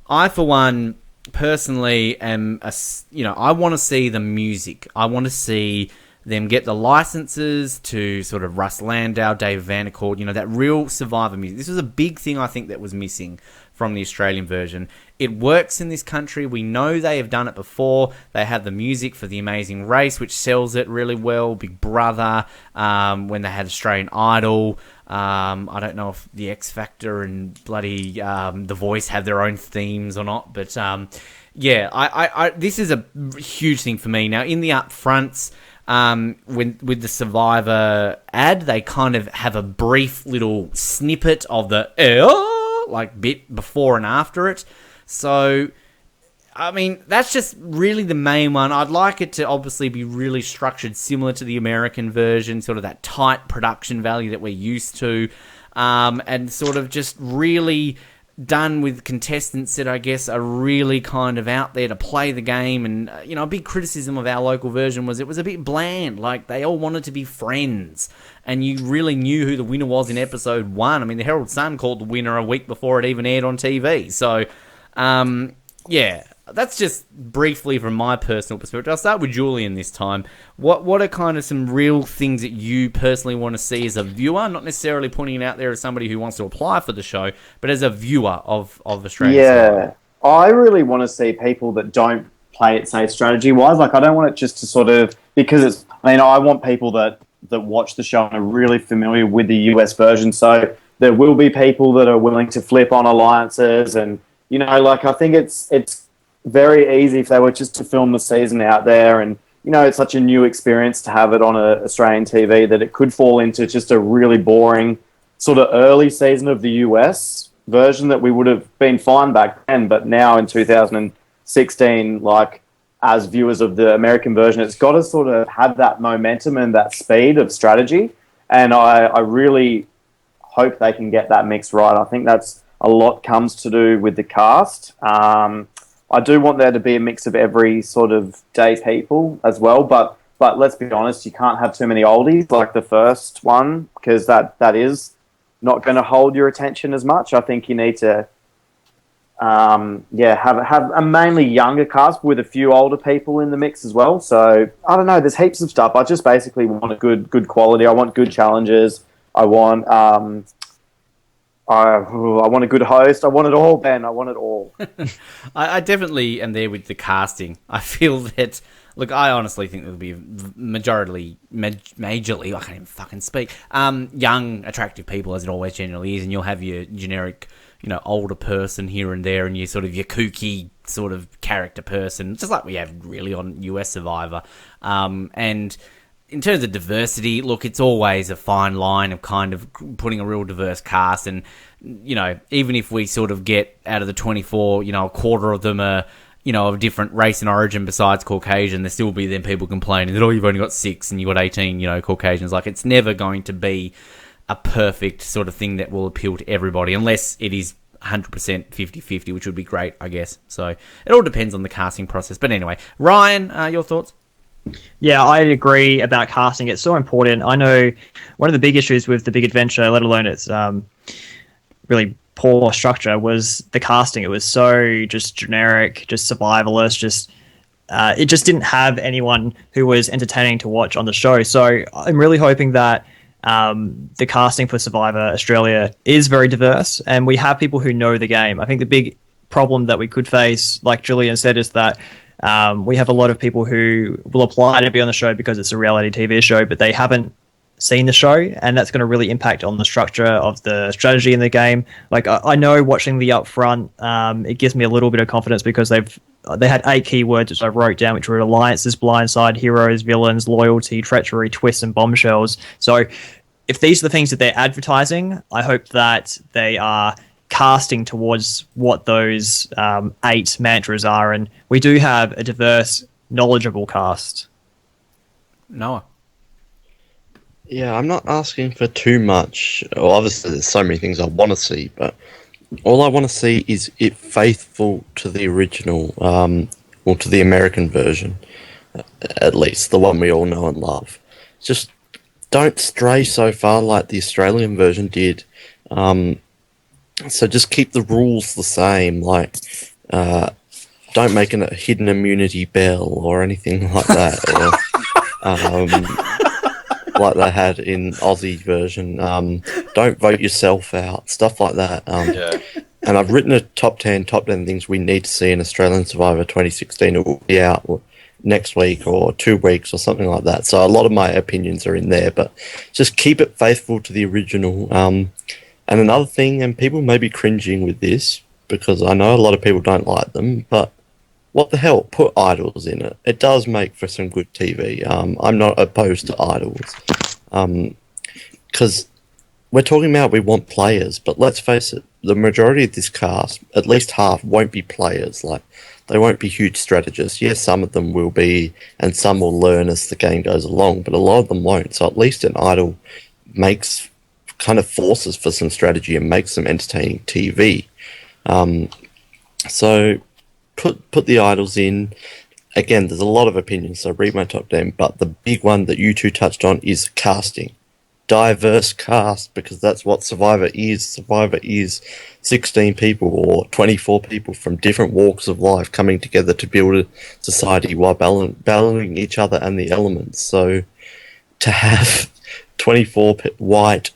I, for one, personally am, I want to see the music. I want to see them get the licenses to sort of Russ Landau, Dave Vandercourt, that real Survivor music. This was a big thing I think that was missing from the Australian version. It works in this country. We know they have done it before. They have the music for The Amazing Race, which sells it really well. Big Brother, when they had Australian Idol. I don't know if the X Factor and bloody The Voice have their own themes or not, but Yeah, I this is a huge thing for me. Now, in the upfronts, with the Survivor ad, they kind of have a brief little snippet of the like bit before and after it. So, I mean, that's just really the main one. I'd like it to obviously be really structured similar to the American version, sort of that tight production value that we're used to, and sort of just really done with contestants that I guess are really kind of out there to play the game. And, a big criticism of our local version was it was a bit bland. Like, they all wanted to be friends, and you really knew who the winner was in episode 1. I mean, the Herald Sun called the winner a week before it even aired on TV. So, yeah, that's just briefly from my personal perspective. I'll start with Julian this time. What are kind of some real things that you personally want to see as a viewer? Not necessarily putting it out there as somebody who wants to apply for the show, but as a viewer of Australian Survivor. I really want to see people that don't play it, say, strategy-wise. Like, I don't want it just to sort of... Because I want people that watch the show and are really familiar with the US version. So there will be people that are willing to flip on alliances and, I think it's very easy if they were just to film the season out there, and it's such a new experience to have it on Australian TV that it could fall into just a really boring sort of early season of the US version that we would have been fine back then, but now in 2016, like, as viewers of the American version, it's got to sort of have that momentum and that speed of strategy, and I really hope they can get that mix right. I think that's a lot comes to do with the cast. I do want there to be a mix of every sort of day people as well, but let's be honest, you can't have too many oldies like the first one, because that is not going to hold your attention as much. I think you need to have a mainly younger cast with a few older people in the mix as well. So I don't know, there's heaps of stuff. I just basically want a good quality. I want good challenges. I want I want a good host. I want it all, Ben. I want it all. I definitely am there with the casting. I feel that... Look, I honestly think there'll be majorly, I can't even fucking speak, young, attractive people, as it always generally is, and you'll have your generic, older person here and there, and your sort of your kooky sort of character person, just like we have really on US Survivor. And in terms of diversity, look, it's always a fine line of kind of putting a real diverse cast, and, even if we sort of get out of the 24, a quarter of them are, of a different race and origin besides Caucasian, there still be then people complaining that, you've only got 6 and you've got 18, Caucasians. Like, it's never going to be a perfect sort of thing that will appeal to everybody, unless it is 100% 50-50, which would be great, I guess. So it all depends on the casting process. But anyway, Ryan, your thoughts? Yeah, I agree about casting. It's so important. I know one of the big issues with The Big Adventure, let alone its really poor structure, was the casting. It was so just generic, just survivalist, it just didn't have anyone who was entertaining to watch on the show. So I'm really hoping that the casting for Survivor Australia is very diverse, and we have people who know the game. I think the big problem that we could face, like Julian said, is that we have a lot of people who will apply to be on the show because it's a reality TV show, but they haven't seen the show, and that's going to really impact on the structure of the strategy in the game. Like, I know watching the upfront, it gives me a little bit of confidence because they had 8 keywords which I wrote down, which were alliances, blindside, heroes, villains, loyalty, treachery, twists, and bombshells. So if these are the things that they're advertising, I hope that they are casting towards what those 8 mantras are, and we do have a diverse, knowledgeable cast. Noah? Yeah, I'm not asking for too much. Well, obviously, there's so many things I want to see, but all I want to see is it faithful to the original, or to the American version, at least, the one we all know and love. Just don't stray so far like the Australian version did. So just keep the rules the same, like don't make a hidden immunity bell or anything like that, or like they had in Aussie version. Don't vote yourself out, stuff like that. And I've written a top 10 things we need to see in Australian Survivor 2016. It will be out next week or 2 weeks or something like that. So a lot of my opinions are in there, but just keep it faithful to the original. And another thing, and people may be cringing with this because I know a lot of people don't like them, but what the hell? Put idols in it. It does make for some good TV. I'm not opposed to idols. Because we're talking about we want players, but let's face it, the majority of this cast, at least half, won't be players. Like, they won't be huge strategists. Yes, some of them will be, and some will learn as the game goes along, but a lot of them won't. So at least an idol makes kind of forces for some strategy and makes some entertaining TV. So put the idols in. Again, there's a lot of opinions, so read my top 10, but the big one that you two touched on is casting. Diverse cast, because that's what Survivor is. Survivor is 16 people or 24 people from different walks of life coming together to build a society while battling each other and the elements. So to have 24 white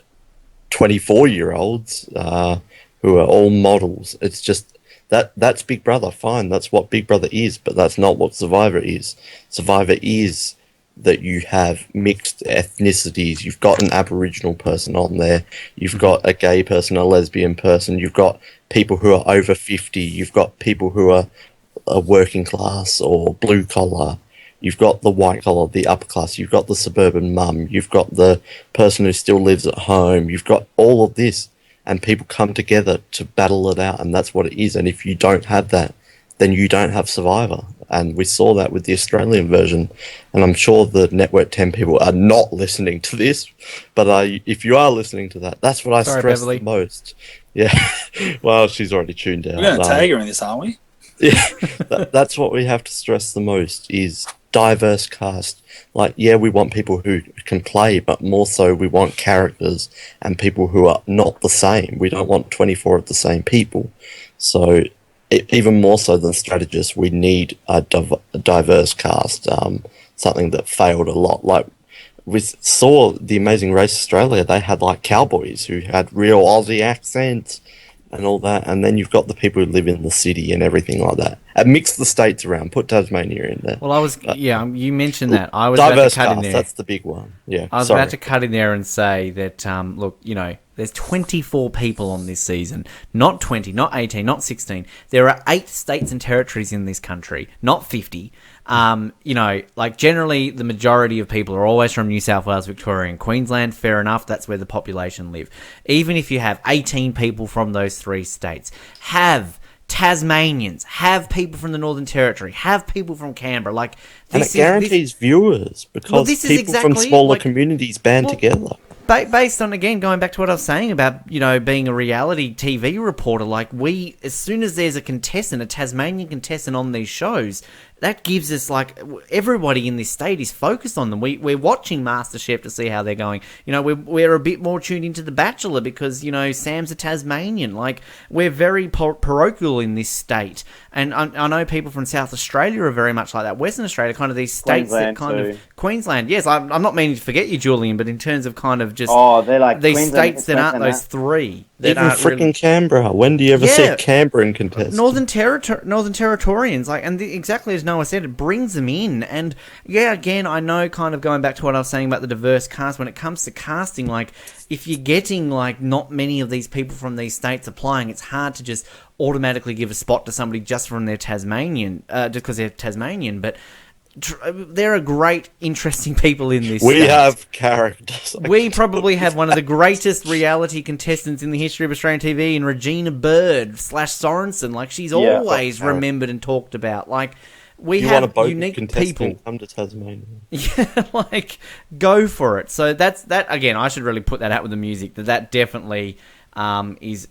24-year-olds who are all models, it's just that's Big Brother. Fine, that's what Big Brother is, but that's not what Survivor is. Survivor is that you have mixed ethnicities. You've got an Aboriginal person on there. You've got a gay person, a lesbian person. You've got people who are over 50. You've got people who are working class or blue collar. You've got the white collar, the upper class. You've got the suburban mum. You've got the person who still lives at home. You've got all of this, and people come together to battle it out, and that's what it is. And if you don't have that, then you don't have Survivor. And we saw that with the Australian version. And I'm sure the Network 10 people are not listening to this, but if you are listening to that, that's what I stress the most. Yeah. Well, she's already tuned out. We're going to tag her in this, aren't we? Yeah. That's what we have to stress the most is diverse cast. Like, yeah, we want people who can play, but more so we want characters and people who are not the same. We don't want 24 of the same people. So even more so than strategists, we need a diverse cast, something that failed a lot. Like, we saw The Amazing Race Australia, they had like cowboys who had real Aussie accents and all that, and then you've got the people who live in the city and everything like that. And mix the states around, put Tasmania in there. Well, you mentioned that. I was diverse about to cut cast, in there. that's the big one. Yeah, I was about to cut in there and say that, look, there's 24 people on this season. Not 20, not 18, not 16. There are 8 states and territories in this country, not 50. Generally the majority of people are always from New South Wales, Victoria and Queensland. Fair enough, that's where the population live. Even if you have 18 people from those 3 states, have Tasmanians, have people from the Northern Territory, have people from Canberra. And it guarantees viewers because people from smaller communities band together. Based on, again, going back to what I was saying about, being a reality TV reporter, as soon as there's a Tasmanian contestant on these shows, that gives us, everybody in this state is focused on them. We're watching MasterChef to see how they're going. We're a bit more tuned into The Bachelor because, Sam's a Tasmanian. We're very parochial in this state. And I know people from South Australia are very much like that. Western Australia, kind of these states Queensland that kind too. of... Queensland, yes. I'm not meaning to forget you, Julian, but in terms of kind of just... they're like these Queensland, states that aren't those 3. Even freaking Canberra. When do you ever see a Canberran contestant? Northern Territorians, exactly as Noah said, it brings them in. And yeah, again, I know, kind of going back to what I was saying about the diverse cast, when it comes to casting, if you're getting not many of these people from these states applying, it's hard to just automatically give a spot to somebody just from their Tasmanian, just because they're Tasmanian. But there are great, interesting people in this. We have characters. We probably have one of the greatest reality contestants in the history of Australian TV in Regina Bird / Sorensen. She's always remembered and talked about. We have unique people. Come to Tasmania. Yeah, go for it. So that again, I should really put that out with the music. That definitely is,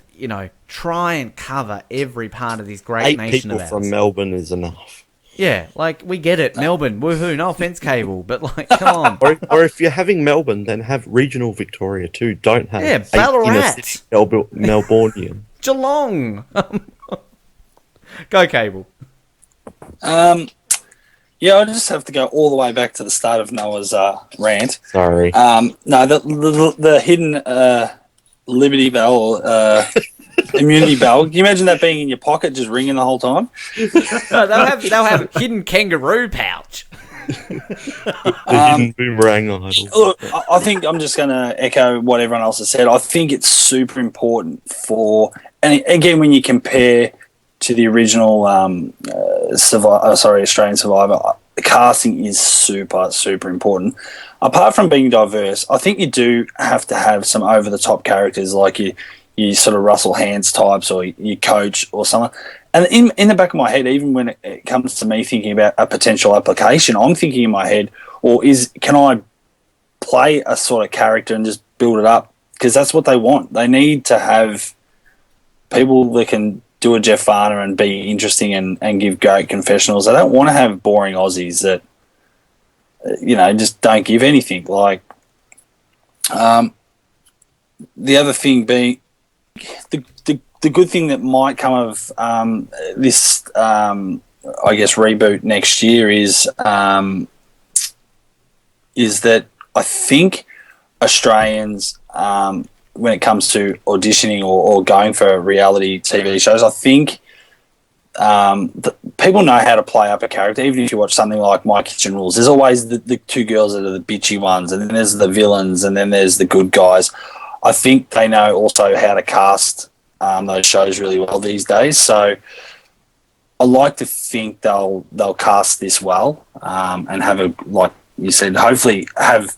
try and cover every part of this great 8 nation people of ours. from Melbourne is enough. Yeah, we get it. Melbourne, woohoo, no offense, Cable, but come on. or if you're having Melbourne, then have regional Victoria too. Don't have 8 Ballarat. inner city Melbourneian. Geelong. Go, Cable. I just have to go all the way back to the start of Noah's rant. Sorry. No, the hidden Liberty Bell immunity bell. Can you imagine that being in your pocket, just ringing the whole time? No, they'll have a hidden kangaroo pouch. The hidden boomerang idol. Look, I think I'm just going to echo what everyone else has said. I think it's super important and again, when you compare to the original Australian Survivor, the casting is super, super important. Apart from being diverse, I think you do have to have some over-the-top characters like you sort of Russell Hantz types or your coach or someone. And in the back of my head, even when it comes to me thinking about a potential application, I'm thinking in my head, can I play a sort of character and just build it up? Because that's what they want. They need to have people that can do a Jeff Varner and be interesting and give great confessionals. They don't want to have boring Aussies that, just don't give anything. Like, the other thing being, the good thing that might come of this, reboot next year is that I think Australians, when it comes to auditioning or going for reality TV shows, I think people know how to play up a character. Even if you watch something like My Kitchen Rules, there's always the two girls that are the bitchy ones, and then there's the villains, and then there's the good guys. I think they know also how to cast those shows really well these days. So I like to think they'll cast this well and have like you said, hopefully have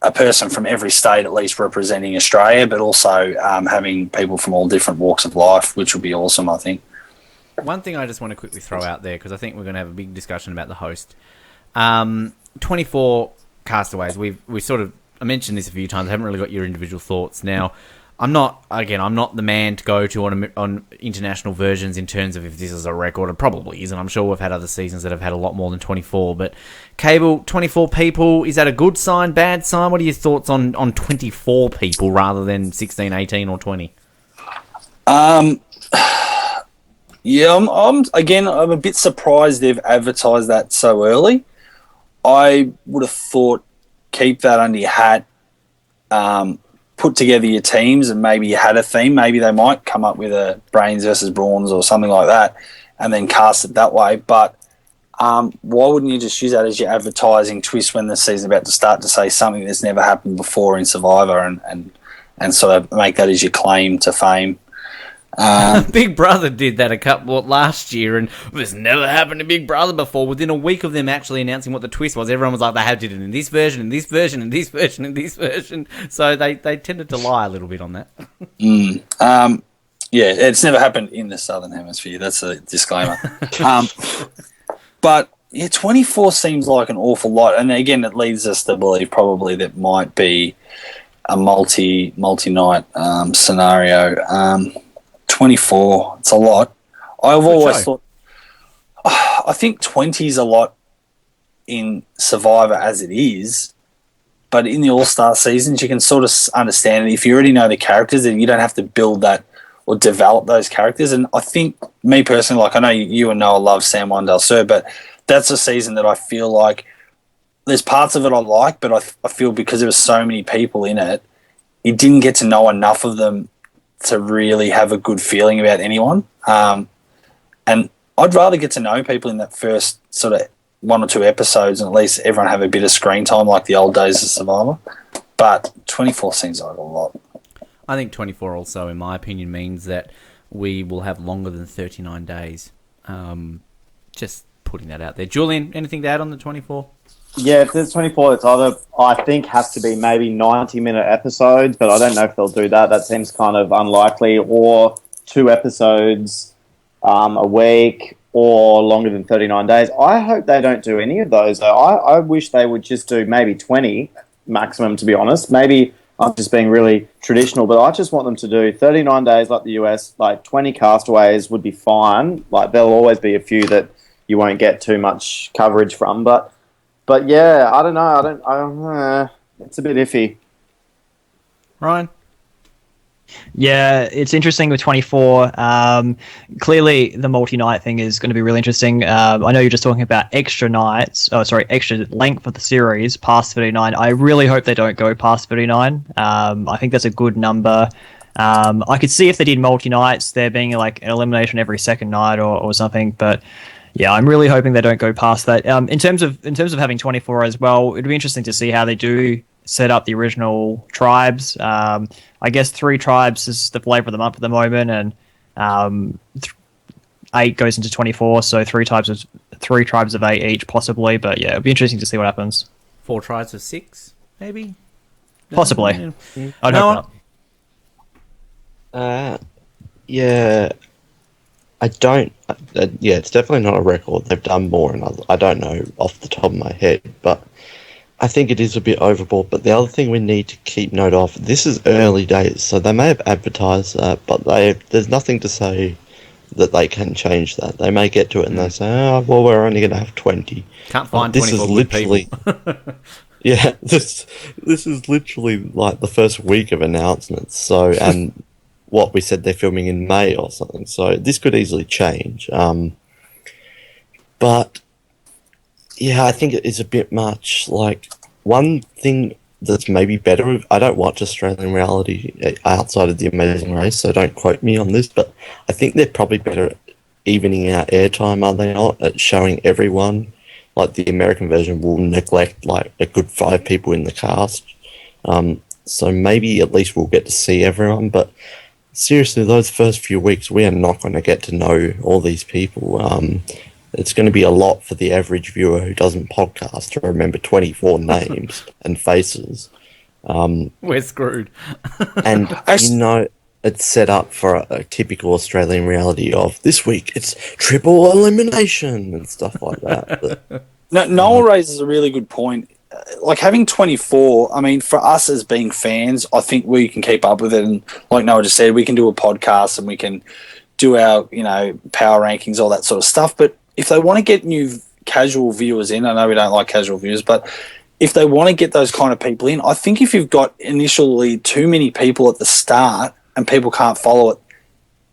a person from every state at least representing Australia, but also having people from all different walks of life, which would be awesome, I think. One thing I just want to quickly throw out there, because I think we're going to have a big discussion about the host. 24 castaways. I mentioned this a few times. I haven't really got your individual thoughts. Now, I'm not the man to go to on international versions in terms of if this is a record. It probably isn't. I'm sure we've had other seasons that have had a lot more than 24. But Cable, 24 people, is that a good sign, bad sign? What are your thoughts on 24 people rather than 16, 18 or 20? Yeah, I'm a bit surprised they've advertised that so early. I would have thought keep that under your hat, put together your teams, and maybe you had a theme. Maybe they might come up with a Brains versus Brawns or something like that and then cast it that way. But why wouldn't you just use that as your advertising twist when the season's about to start to say something that's never happened before in Survivor and sort of make that as your claim to fame? Big Brother did that last year, and this never happened to Big Brother before. Within a week of them actually announcing what the twist was, everyone was like, they did it in this version, in this version, in this version, in this version. So they tended to lie a little bit on that. Yeah, it's never happened in the Southern Hemisphere. That's a disclaimer. But yeah, 24 seems like an awful lot. And again, it leads us to believe probably that might be a multi-night scenario. 24, it's a lot. I've always thought, I think 20 is a lot in Survivor as it is, but in the All-Star seasons, you can sort of understand it. If you already know the characters, then you don't have to build that or develop those characters. And I think, me personally, like I know you and Noah love San Juan del Sur, but that's a season that I feel like there's parts of it I like, but I feel because there were so many people in it, you didn't get to know enough of them to really have a good feeling about anyone. And I'd rather get to know people in that first sort of 1 or 2 episodes and at least everyone have a bit of screen time like the old days of Survivor. But 24 seems like a lot. I think 24 also, in my opinion, means that we will have longer than 39 days. Just putting that out there. Julian, anything to add on the 24? Yeah, if there's 24, it's either, I think, has to be maybe 90-minute episodes, but I don't know if they'll do that. That seems kind of unlikely. Or 2 episodes a week or longer than 39 days. I hope they don't do any of those, though. I wish they would just do maybe 20 maximum, to be honest. Maybe I'm just being really traditional, but I just want them to do 39 days like the US, like 20 castaways would be fine. Like, there'll always be a few that you won't get too much coverage from, But yeah, I don't know. It's a bit iffy. Ryan? Yeah, it's interesting with 24. Clearly, the multi-night thing is going to be really interesting. I know you're just talking about extra length of the series past 39. I really hope they don't go past 39. I think that's a good number. I could see if they did multi-nights, there being like an elimination every second night or something, but yeah, I'm really hoping they don't go past that. In terms of having 24 as well, it'd be interesting to see how they do set up the original tribes. I guess 3 tribes is the flavor of the month at the moment, and 8 goes into 24, so three tribes of 8 each, possibly. But yeah, it'll be interesting to see what happens. 4 tribes of 6, maybe? Possibly. I'd hope not. Yeah, I don't. Yeah, it's definitely not a record. They've done more, and I don't know off the top of my head, but I think it is a bit overboard. But the other thing we need to keep note of: this is early days, so they may have advertised that, but there's nothing to say that they can change that. They may get to it and they say, "Oh, well, we're only going to have 20." Can't find this 24 is literally. people. Yeah, this is literally like the first week of announcements. So and. What we said they're filming in May or something, so this could easily change. But yeah, I think it is a bit much. Like, one thing that's maybe better, I don't watch Australian reality outside of The Amazing Race, so don't quote me on this, but I think they're probably better at evening out airtime, are they not, at showing everyone. Like, the American version will neglect like a good 5 people in the cast, so maybe at least we'll get to see everyone. But seriously, those first few weeks, we are not going to get to know all these people. It's going to be a lot for the average viewer who doesn't podcast to remember 24 names and faces. We're screwed. And, it's set up for a typical Australian reality of this week, it's triple elimination and stuff like that. Noel raises a really good point. Like, having 24, I mean, for us as being fans, I think we can keep up with it. And like Noah just said, we can do a podcast and we can do our, power rankings, all that sort of stuff. But if they want to get new casual viewers in, I know we don't like casual viewers, but if they want to get those kind of people in, I think if you've got initially too many people at the start and people can't follow it,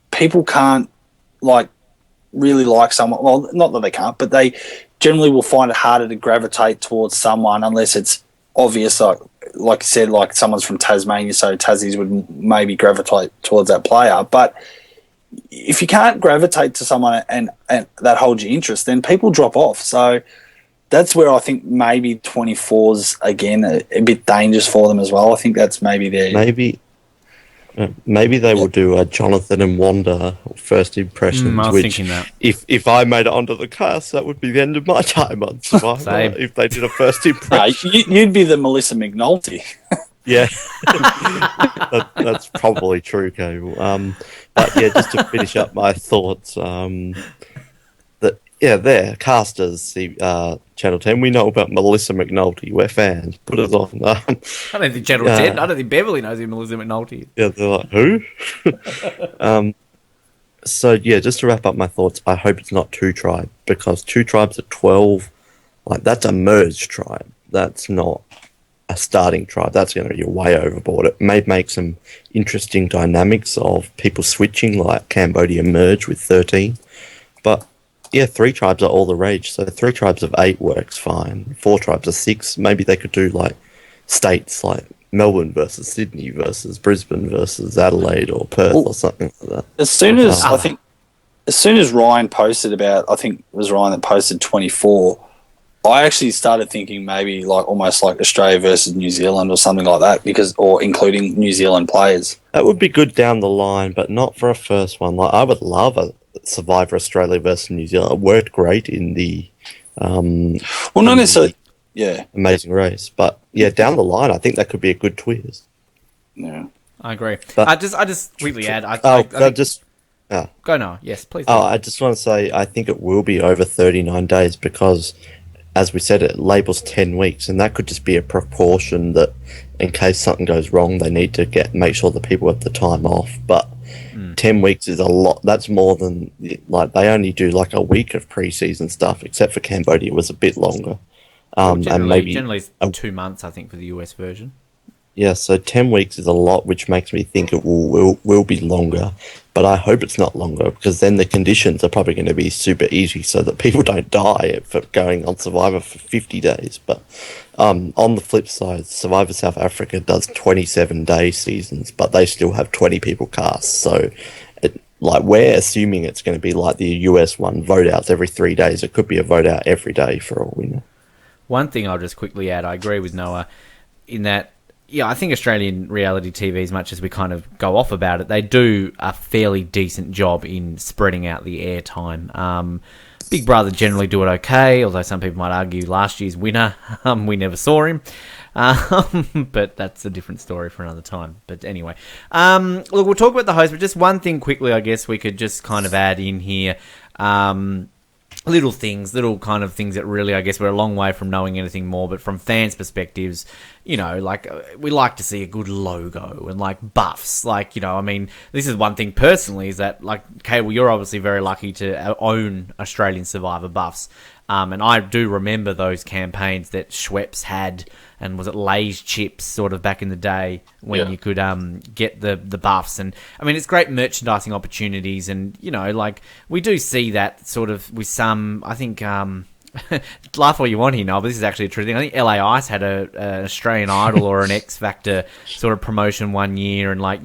people can't, really like someone. Well, not that they can't, but they generally will find it harder to gravitate towards someone unless it's obvious, like you said, like someone's from Tasmania, so Tassies would maybe gravitate towards that player. But if you can't gravitate to someone and that holds your interest, then people drop off. So that's where I think maybe 24's, again, a bit dangerous for them as well. I think that's maybe their... Maybe they will do a Jonathan and Wanda first impressions, I was which thinking that. If I made it onto the cast, that would be the end of my time on Survivor. If they did a first impression. You'd be the Melissa McNulty. Yeah, that's probably true, Cable. But yeah, just to finish up my thoughts, they're casters. Channel 10. We know about Melissa McNulty. We're fans. Put us on. I don't think Channel 10. I don't think Beverly knows who Melissa McNulty is. Yeah, they're like, who? So yeah, just to wrap up my thoughts, I hope it's not 2 tribes, because 2 tribes at 12, that's a merged tribe. That's not a starting tribe. That's going to be way overboard. It may make some interesting dynamics of people switching, like Cambodia merge with 13, but yeah, 3 tribes are all the rage. So 3 tribes of 8 works fine. 4 tribes of 6. Maybe they could do states like Melbourne versus Sydney versus Brisbane versus Adelaide or Perth or something like that. As soon as Ryan posted about, I think it was Ryan that posted 24, I actually started thinking maybe almost like Australia versus New Zealand or something like that, or including New Zealand players. That would be good down the line, but not for a first one. I would love a Survivor Australia versus New Zealand. It worked great in the not necessarily, Amazing Race, but yeah, down the line, I think that could be a good twist. Yeah, I agree. But, I just quickly add. Go now. Yes, please. I just want to say I think it will be over 39 days because, as we said, it labels 10 weeks, and that could just be a precaution that in case something goes wrong, they need to make sure the people have the time off. But 10 weeks is a lot. That's more than, they only do a week of pre-season stuff, except for Cambodia was a bit longer. Generally it's 2 months, I think, for the US version. Yeah, so 10 weeks is a lot, which makes me think it will be longer. But I hope it's not longer, because then the conditions are probably going to be super easy so that people don't die for going on Survivor for 50 days. But on the flip side, Survivor South Africa does 27-day seasons, but they still have 20 people cast. So we're assuming it's going to be like the US one, vote outs every 3 days. It could be a vote out every day for all we know. One thing I'll just quickly add, I agree with Noah in that I think Australian reality TV, as much as we kind of go off about it, they do a fairly decent job in spreading out the airtime. Big Brother generally do it okay, although some people might argue last year's winner, we never saw him. But that's a different story for another time. But anyway, look, we'll talk about the host, but just one thing quickly, I guess we could just kind of add in here. Little kind of things that really, I guess, we're a long way from knowing anything more, but from fans' perspectives, we like to see a good logo and, like, buffs. Like, I mean, this is one thing personally, is that, like, Cable, you're obviously very lucky to own Australian Survivor buffs. And I do remember those campaigns that Schweppes had, and was it Lay's chips sort of back in the day when you could get the buffs. And I mean, it's great merchandising opportunities, and like, we do see that sort of with some, I think, laugh what you want here, Noel, but this is actually a true thing. I think LA Ice had an Australian Idol or an X Factor sort of promotion one year, and, like,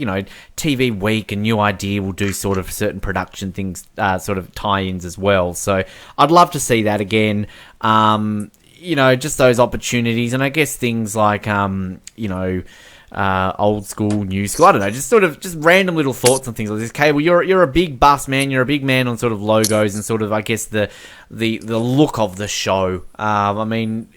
TV Week and New Idea will do sort of certain production things, sort of tie-ins as well. So I'd love to see that again. Just those opportunities, and I guess things like, old school, new school. I don't know, just random little thoughts on things like this. Cable, you're a big buffs man. You're a big man on sort of logos and sort of, I guess, the look of the show. I mean,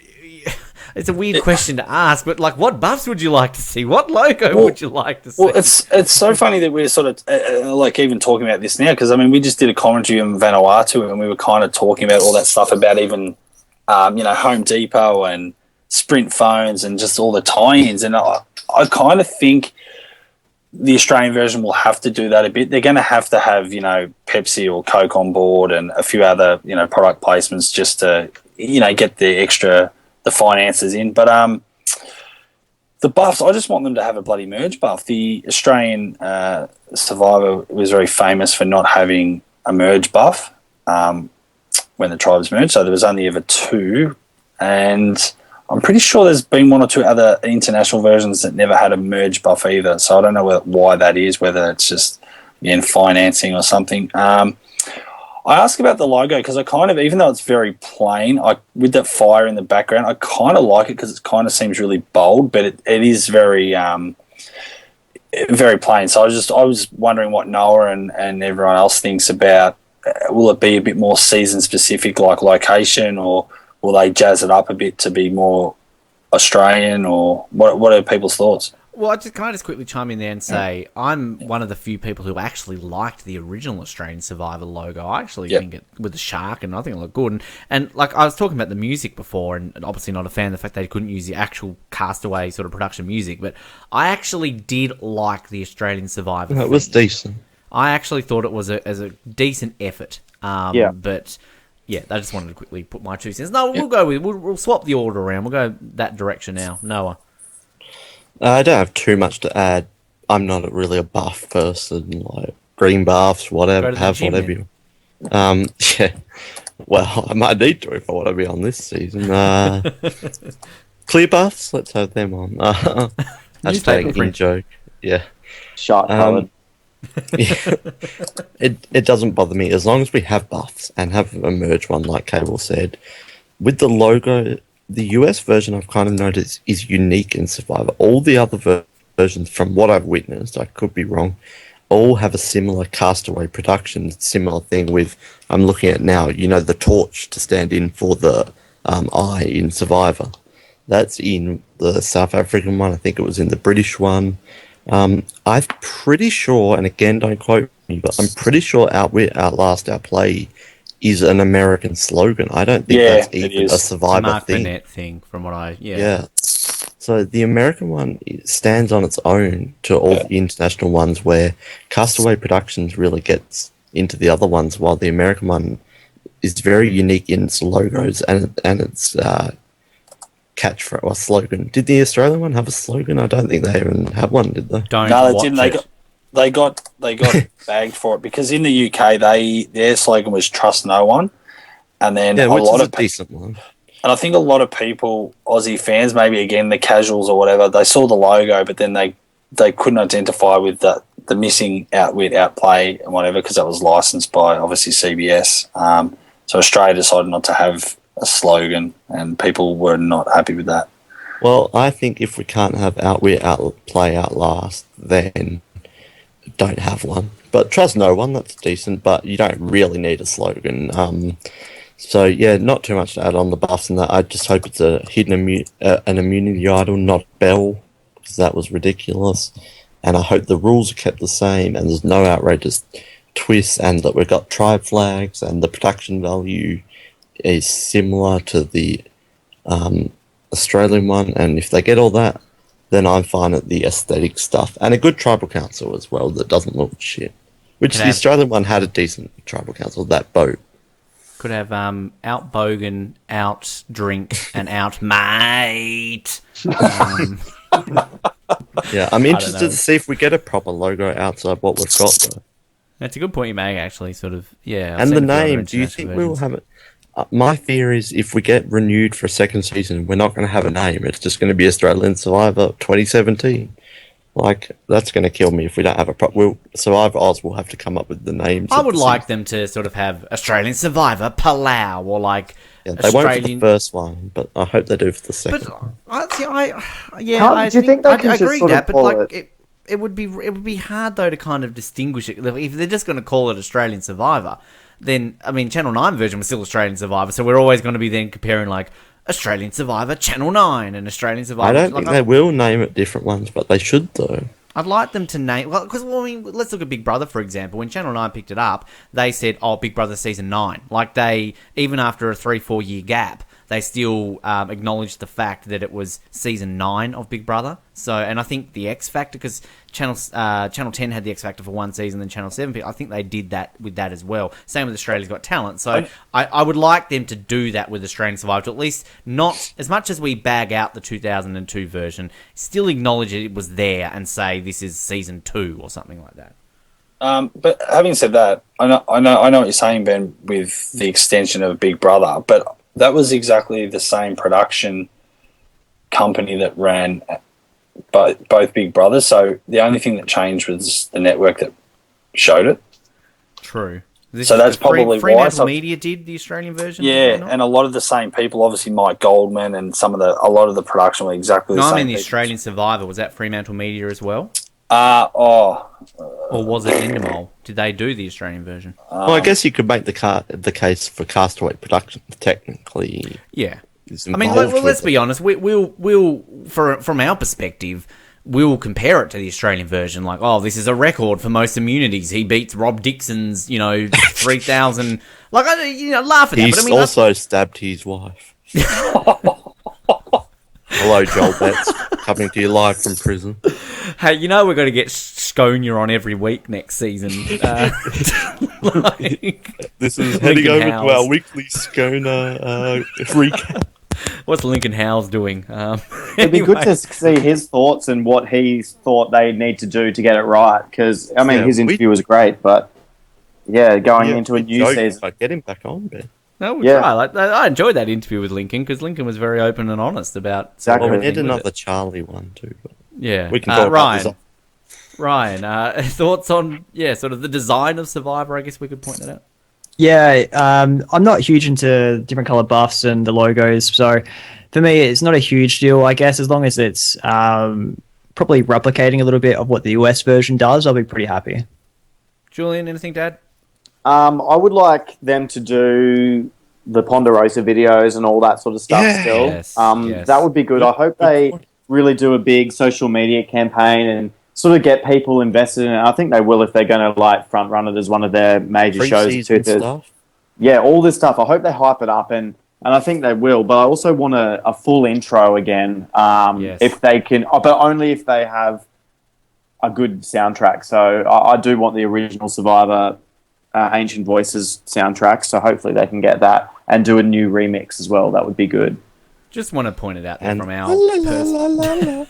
it's a weird question to ask, but, like, what buffs would you like to see? What logo would you like to see? Well, it's so funny that we're sort of like even talking about this now, because I mean, we just did a commentary on Vanuatu, and we were kind of talking about all that stuff about even Home Depot and Sprint phones and just all the tie-ins, and I kind of think the Australian version will have to do that a bit. They're going to have Pepsi or Coke on board and a few other, product placements just to, get the finances in. But the buffs, I just want them to have a bloody merge buff. The Australian Survivor was very famous for not having a merge buff when the tribes merged. So there was only ever two, and I'm pretty sure there's been one or two other international versions that never had a merge buff either. So I don't know why that is, whether it's just, again, financing or something. I ask about the logo because I kind of, even though it's very plain, with that fire in the background, I kind of like it because it kind of seems really bold, but it is very very plain. So I was wondering what Noah and everyone else thinks about, will it be a bit more season specific, like location, or will they jazz it up a bit to be more Australian, or what are people's thoughts? Well, I just kind of just quickly chime in there and say I'm one of the few people who actually liked the original Australian Survivor logo. I actually think it, with the shark, and I think it looked good. And like I was talking about the music before, and obviously not a fan of the fact they couldn't use the actual Castaway sort of production music, but I actually did like the Australian Survivor. It was decent. I actually thought it was a decent effort. But yeah, I just wanted to quickly put my 2 cents. No, we'll swap the order around. We'll go that direction now. Noah. I don't have too much to add. I'm not really a buff person, like green buffs, whatever. Have whatever you. Yeah. Well, I might need to if I want to be on this season. Clear buffs, let's have them on. Hashtag in joke. Yeah. Shot colored. Yeah. It doesn't bother me as long as we have buffs and have a merge one, like Cable said. With the logo, the US version I've kind of noticed is unique in Survivor. All the other versions, from what I've witnessed, I could be wrong, all have a similar Castaway production, similar thing with, I'm looking at now, the torch to stand in for the eye in Survivor. That's in the South African one. I think it was in the British one. I'm pretty sure, and again, don't quote me, but I'm pretty sure Outwit, Outlast, Outplay is an American slogan. I don't think that's even a Survivor Mark thing. Burnett thing, from what I... Yeah. So the American one stands on its own to all the international ones, where Castaway Productions really gets into the other ones, while the American one is very unique in its logos and its catchphrase or slogan. Did the Australian one have a slogan? I don't think they even have one, did they? No, they didn't. They got bagged for it because in the UK their slogan was "Trust No One," and then a lot of decent one. And I think a lot of people, Aussie fans, maybe again the casuals or whatever, they saw the logo, but then they couldn't identify with the missing Outwit, Outplay, and whatever, because that was licensed by obviously CBS. So Australia decided not to have a slogan, and people were not happy with that. Well, I think if we can't have outwit, outplay, outlast, then don't have one. But trust no one, that's decent, but you don't really need a slogan. So yeah, not too much to add on the buffs and that. I just hope it's a hidden an immunity idol, not Bell, because that was ridiculous. And I hope the rules are kept the same and there's no outrageous twists, and that we've got tribe flags and the production value is similar to the Australian one. And if they get all that, then I'm fine at the aesthetic stuff. And a good tribal council as well that doesn't look shit. Which the Australian one had a decent tribal council, that boat. Could have out bogan, out drink, and out mate. Yeah, I'm interested to see if we get a proper logo outside what we've got though. That's a good point you make, actually. Sort of, yeah. And the name, do you think we will have it? My fear is if we get renewed for a second season, we're not going to have a name. It's just going to be Australian Survivor 2017. Like, that's going to kill me if we don't have a proper... Survivor Oz will have to come up with the names. I would like them to sort of have Australian Survivor Palau, or like... Yeah, they won't for the first one, but I hope they do for the second one. Do you think they can I agree just that, but call like it would be hard though to kind of distinguish it. If they're just going to call it Australian Survivor, then I mean Channel 9 version was still Australian Survivor, so we're always going to be then comparing like Australian Survivor Channel 9 and Australian Survivor. I don't think they will name it different ones, but they should though. I'd like them to name... Well, because, I mean, let's look at Big Brother, for example. When Channel 9 picked it up, they said, Big Brother Season 9. Like, they... Even after a 3-4 year gap, they still acknowledged the fact that it was Season 9 of Big Brother. So, and I think the X Factor, because Channel 10 had the X Factor for one season, then Channel 7, I think they did that with that as well. Same with Australia's Got Talent. So, I would like them to do that with Australian Survivor, to at least not... As much as we bag out the 2002 version, still acknowledge it was there and say this is Season 2 or something like that. But having said that, I know what you're saying, Ben, with the extension of Big Brother, but that was exactly the same production company that ran both Big Brothers. So the only thing that changed was the network that showed it. True. So that's probably Fremantle Media did the Australian version. Yeah, and a lot of the same people, obviously Mike Goldman and a lot of the production were exactly the same. I mean, the people. Australian Survivor, was that Fremantle Media as well? Or was it Endemol? Did they do the Australian version? Well, I guess you could make the case for Castaway Productions, technically. Yeah. I mean, let's be honest. We'll from our perspective, we'll compare it to the Australian version. Like, this is a record for most immunities. He beats Rob Dixon's, 3,000. Like, laugh at that. He's But I mean, also stabbed his wife. Hello, Joel Betts, coming to you live from prison. Hey, we're going to get Sconia on every week next season. This is heading over to our weekly Scona recap. What's Lincoln Howes doing? It'd be good to see his thoughts and what he thought they need to do to get it right. Because, I mean, his interview was great, but, going into a new season... Get him back on, Ben. No, we'll try. I enjoyed that interview with Lincoln, because Lincoln was very open and honest about... Exactly. Well, we need another Charlie one, too. But yeah. We can talk about Ryan, thoughts on, sort of the design of Survivor? I guess we could point that out. Yeah, I'm not huge into different color buffs and the logos, so for me, it's not a huge deal. I guess as long as it's probably replicating a little bit of what the US version does, I'll be pretty happy. Julian, anything to add? I would like them to do the Ponderosa videos and all that sort of stuff still. Yes. That would be good. I hope they really do a big social media campaign and sort of get people invested in it. I think they will if they're going to front run it as one of their major shows. Stuff. Yeah, all this stuff. I hope they hype it up and I think they will. But I also want a full intro again. If they can, but only if they have a good soundtrack. So I do want the original Survivor Ancient Voices soundtrack. So hopefully they can get that and do a new remix as well. That would be good. Just want to point it out there from our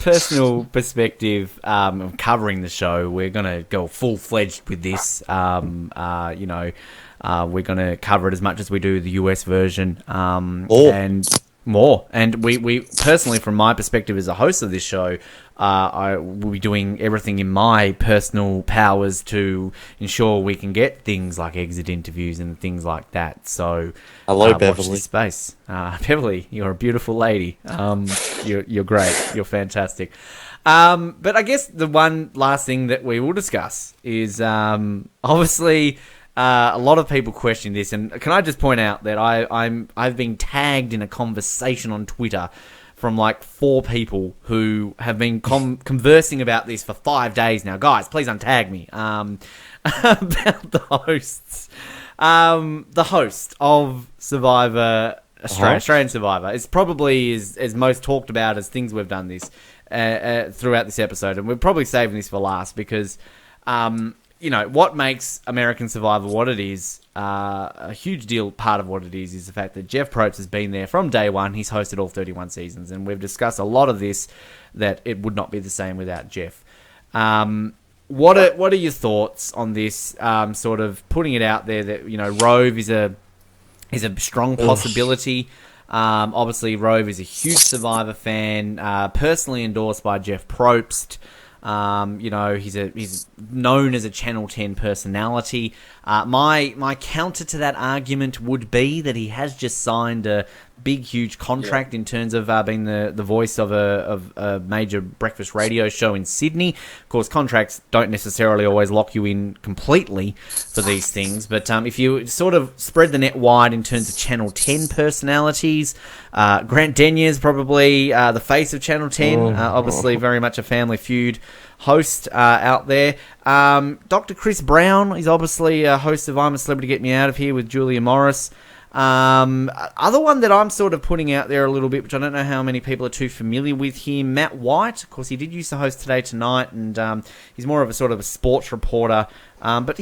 personal perspective, covering the show. We're going to go full-fledged with this. We're going to cover it as much as we do the US version. And more. And we personally, from my perspective as a host of this show, I will be doing everything in my personal powers to ensure we can get things like exit interviews and things like that. So, hello, watch Beverly. this space. Beverly, you're a beautiful lady. You're great. You're fantastic. But I guess the one last thing that we will discuss is obviously a lot of people question this, and can I just point out that I've been tagged in a conversation on Twitter from like 4 people who have been conversing about this for 5 days now. Guys, please untag me. About the hosts. The host of Survivor Australian Survivor is probably as most talked about as things we've done this throughout this episode, and we're probably saving this for last because what makes American Survivor what it is, a huge deal part of what it is the fact that Jeff Probst has been there from day one. He's hosted all 31 seasons, and we've discussed a lot of this, that it would not be the same without Jeff. What are your thoughts on this? Sort of putting it out there that Rove is a strong possibility. Obviously, Rove is a huge Survivor fan, personally endorsed by Jeff Probst. He's known as a Channel 10 personality. My counter to that argument would be that he has just signed a big, huge contract in terms of being the voice of a major breakfast radio show in Sydney. Of course, contracts don't necessarily always lock you in completely for these things, but if you sort of spread the net wide in terms of Channel 10 personalities, Grant Denyer is probably the face of Channel 10, obviously very much a Family Feud host out there. Dr. Chris Brown is obviously a host of I'm a Celebrity, Get Me Out of Here with Julia Morris. Other one that I'm sort of putting out there a little bit, which I don't know how many people are too familiar with here, Matt White. Of course, he did used to host Today Tonight, and he's more of a sort of a sports reporter. But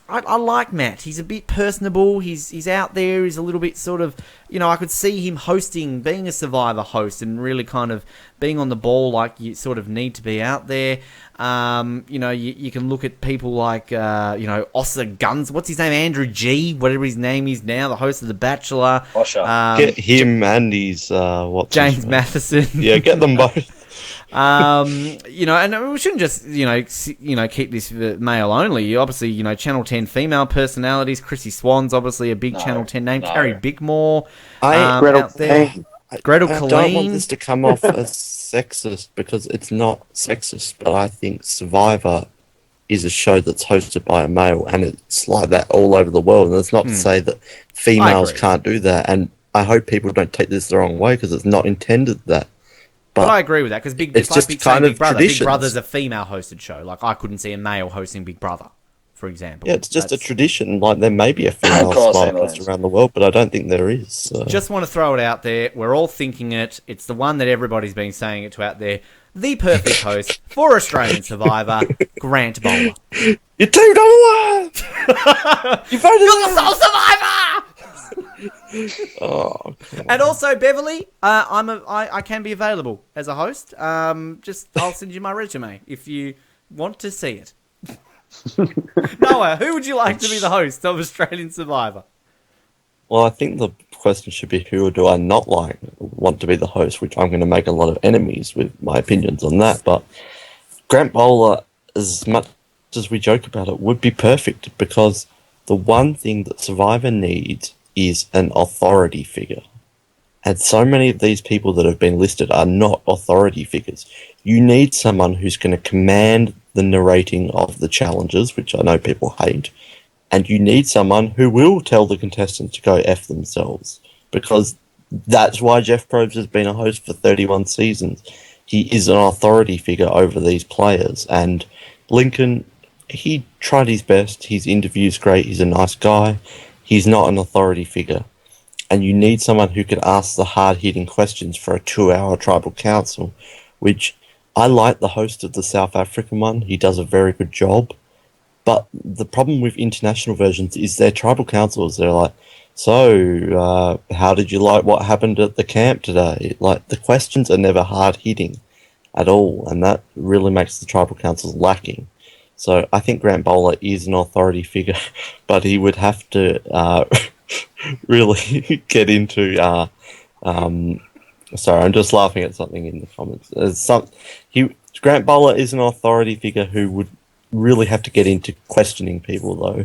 I like Matt. He's a bit personable. He's out there. He's a little bit sort of, I could see him hosting, being a Survivor host, and really kind of being on the ball like you sort of need to be out there. You can look at people like, Oscar Guns. What's his name? Andrew G. Whatever his name is now, the host of The Bachelor. Get him and his James Matheson. Yeah, get them both. And we shouldn't just, keep this male only. Obviously, Channel 10 female personalities. Chrissy Swan's obviously a big Channel 10 name. Carrie Bickmore. Gretel Colleen. I don't want this to come off as sexist because it's not sexist, but I think Survivor is a show that's hosted by a male, and it's like that all over the world. And it's not to say that females can't do that. And I hope people don't take this the wrong way because it's not intended that. But I agree with that because it's just Big kind of Brother. Big traditions. Brother's a female-hosted show. Like I couldn't see a male hosting Big Brother, for example. Yeah, it's just a tradition. Like there may be a female Survivor host around the world, but I don't think there is. So. Just want to throw it out there. We're all thinking it. It's the one that everybody's been saying it to out there. The perfect host for Australian Survivor, Grant Bowler. Your team number one. You voted. You're the sole survivor. Oh, and also Beverly, I can be available as a host. I'll send you my resume if you want to see it. Noah, who would you like to be the host of Australian Survivor? Well, I think the question should be who do I not want to be the host, which I'm going to make a lot of enemies with my opinions on that. But Grant Bowler, as much as we joke about it, would be perfect because the one thing that Survivor needs is an authority figure. And so many of these people that have been listed are not authority figures. You need someone who's going to command the narrating of the challenges, which I know people hate. And you need someone who will tell the contestants to go F themselves. Because that's why Jeff Probst has been a host for 31 seasons. He is an authority figure over these players. And Lincoln, he tried his best. His interview's great. He's a nice guy. He's not an authority figure. And you need someone who can ask the hard-hitting questions for a 2-hour tribal council, which I like the host of the South African one. He does a very good job. But the problem with international versions is their tribal councils. They're like, so, how did you like what happened at the camp today? Like, the questions are never hard-hitting at all, and that really makes the tribal councils lacking. So I think Grant Bowler is an authority figure, but he would have to really get into... sorry, I'm just laughing at something in the comments. Grant Bowler is an authority figure who would really have to get into questioning people, though.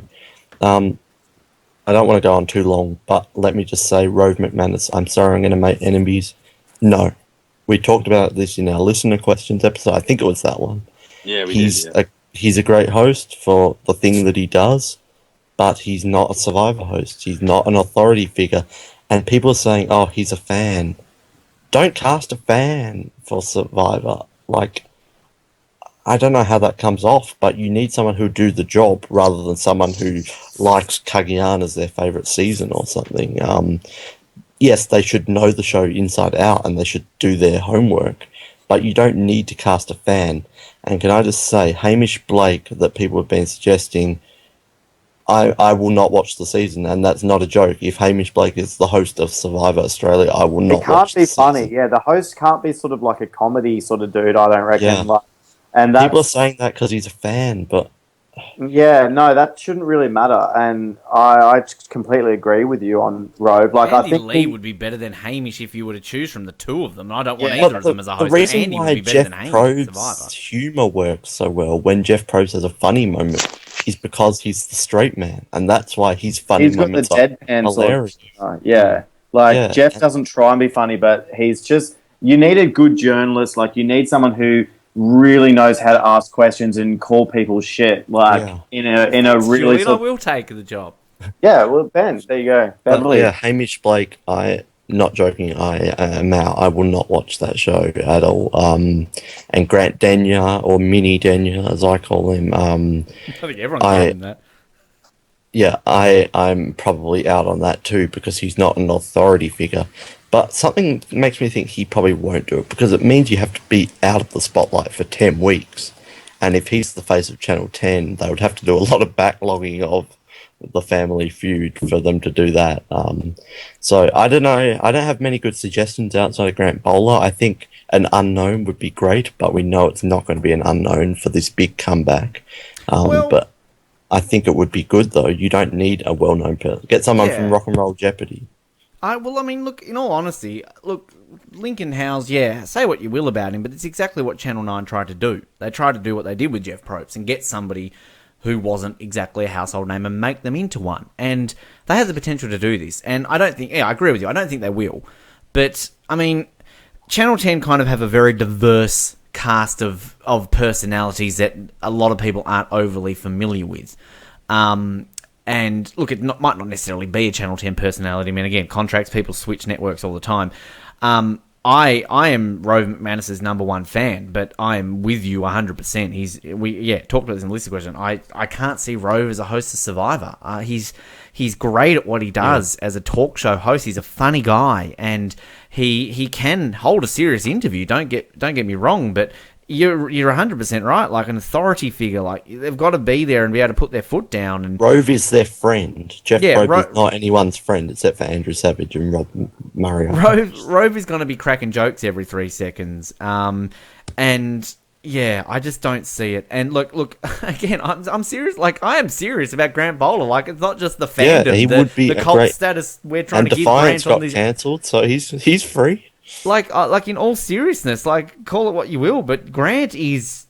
I don't want to go on too long, but let me just say, Rove McManus, I'm sorry I'm going to make enemies. No. we talked about this in our listener questions episode. I think it was that one. Yeah, He's a great host for the thing that he does, but he's not a Survivor host. He's not an authority figure. And people are saying, oh, he's a fan. Don't cast a fan for Survivor. Like, I don't know how that comes off, but you need someone who'll do the job rather than someone who likes Cagayan as their favourite season or something. Yes, they should know the show inside out and they should do their homework, but you don't need to cast a fan. And can I just say, Hamish Blake, that people have been suggesting, I will not watch the season, and that's not a joke. If Hamish Blake is the host of Survivor Australia, I will not watch the season. It can't be funny. Yeah, the host can't be sort of like a comedy sort of dude, I don't reckon. Yeah. Like, and people are saying that because he's a fan, but... Yeah, no, that shouldn't really matter. And I completely agree with you on Rove. Like, Andy I think Lee would be better than Hamish if you were to choose from the two of them. I don't want Yeah, either of them as a host. The reason Andy why would be better Jeff than Hamish at Survivor. Probst's humour works so well when Jeff Probst has a funny moment is because he's the straight man, and that's why his funny he's got the moments are deadpan hilarious. sort of, yeah. Like, Yeah. Jeff doesn't try and be funny, but he's just... You need a good journalist. Like, you need someone who really knows how to ask questions and call people shit. Like, in a really... Julian, I will take the job. Yeah, well, Ben, there you go. But yeah, Hamish Blake, not joking, I am out. I will not watch that show at all. And Grant Denyer, or Mini Denyer, as I call him. I think everyone calls him that. Yeah, I'm probably out on that too because he's not an authority figure. But something makes me think he probably won't do it because it means you have to be out of the spotlight for 10 weeks. And if he's the face of Channel 10, they would have to do a lot of backlogging of the Family Feud for them to do that. So I don't know. I don't have many good suggestions outside of Grant Bowler. I think an unknown would be great, but we know it's not going to be an unknown for this big comeback. But I think it would be good, though. You don't need a well-known person. Get someone from Rock and Roll Jeopardy. Look, in all honesty, Lincoln Howes, say what you will about him, but it's exactly what Channel 9 tried to do. They tried to do what they did with Jeff Probst and get somebody who wasn't exactly a household name and make them into one. And they have the potential to do this. And I don't think... Yeah, I agree with you. I don't think they will. But, I mean, Channel 10 kind of have a very diverse cast of personalities that a lot of people aren't overly familiar with. And look, it might not necessarily be a Channel 10 personality. I mean, again, contracts, people switch networks all the time. I am Rove McManus's number one fan, but I am with you 100%. We talked about this in the listener question. I can't see Rove as a host of Survivor. He's great at what he does as a talk show host. He's a funny guy, and he can hold a serious interview. Don't get me wrong, but you're 100% right. Like an authority figure, like they've got to be there and be able to put their foot down. And Rove is their friend. Jeff Probst is not anyone's friend except for Andrew Savage and Rob Murray. Rove is going to be cracking jokes every 3 seconds. And yeah, I just don't see it. And look again, I'm serious. Like I am serious about Grant Bowler. Like it's not just the fandom. Yeah, he would be the cult status we're trying to give Defiance Grant on got these. cancelled, so he's free. Like in all seriousness, like call it what you will, but Grant is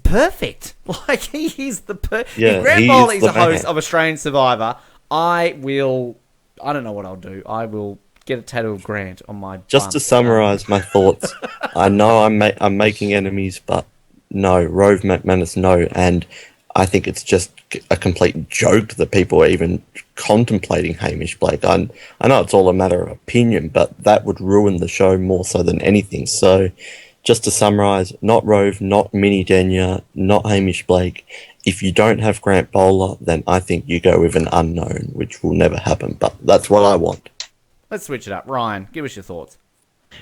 perfect. Like he's the if Grant Bowler is a host of Australian Survivor, I don't know what I'll do. I will get a tattoo of Grant on my Just to summarise my thoughts, I know I'm making enemies, but no, Rove McManus, no, and I think it's just a complete joke that people are even contemplating Hamish Blake. I know it's all a matter of opinion, but that would ruin the show more so than anything. So just to summarise, not Rove, not Mini Denyer, not Hamish Blake. If you don't have Grant Bowler, then I think you go with an unknown, which will never happen, but that's what I want. Let's switch it up. Ryan, give us your thoughts.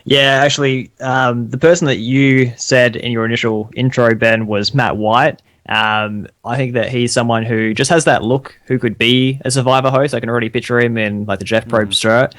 Yeah, actually, the person that you said in your initial intro, Ben, was Matt White. I think that he's someone who just has that look, who could be a Survivor host. I can already picture him in like the Jeff Probst shirt.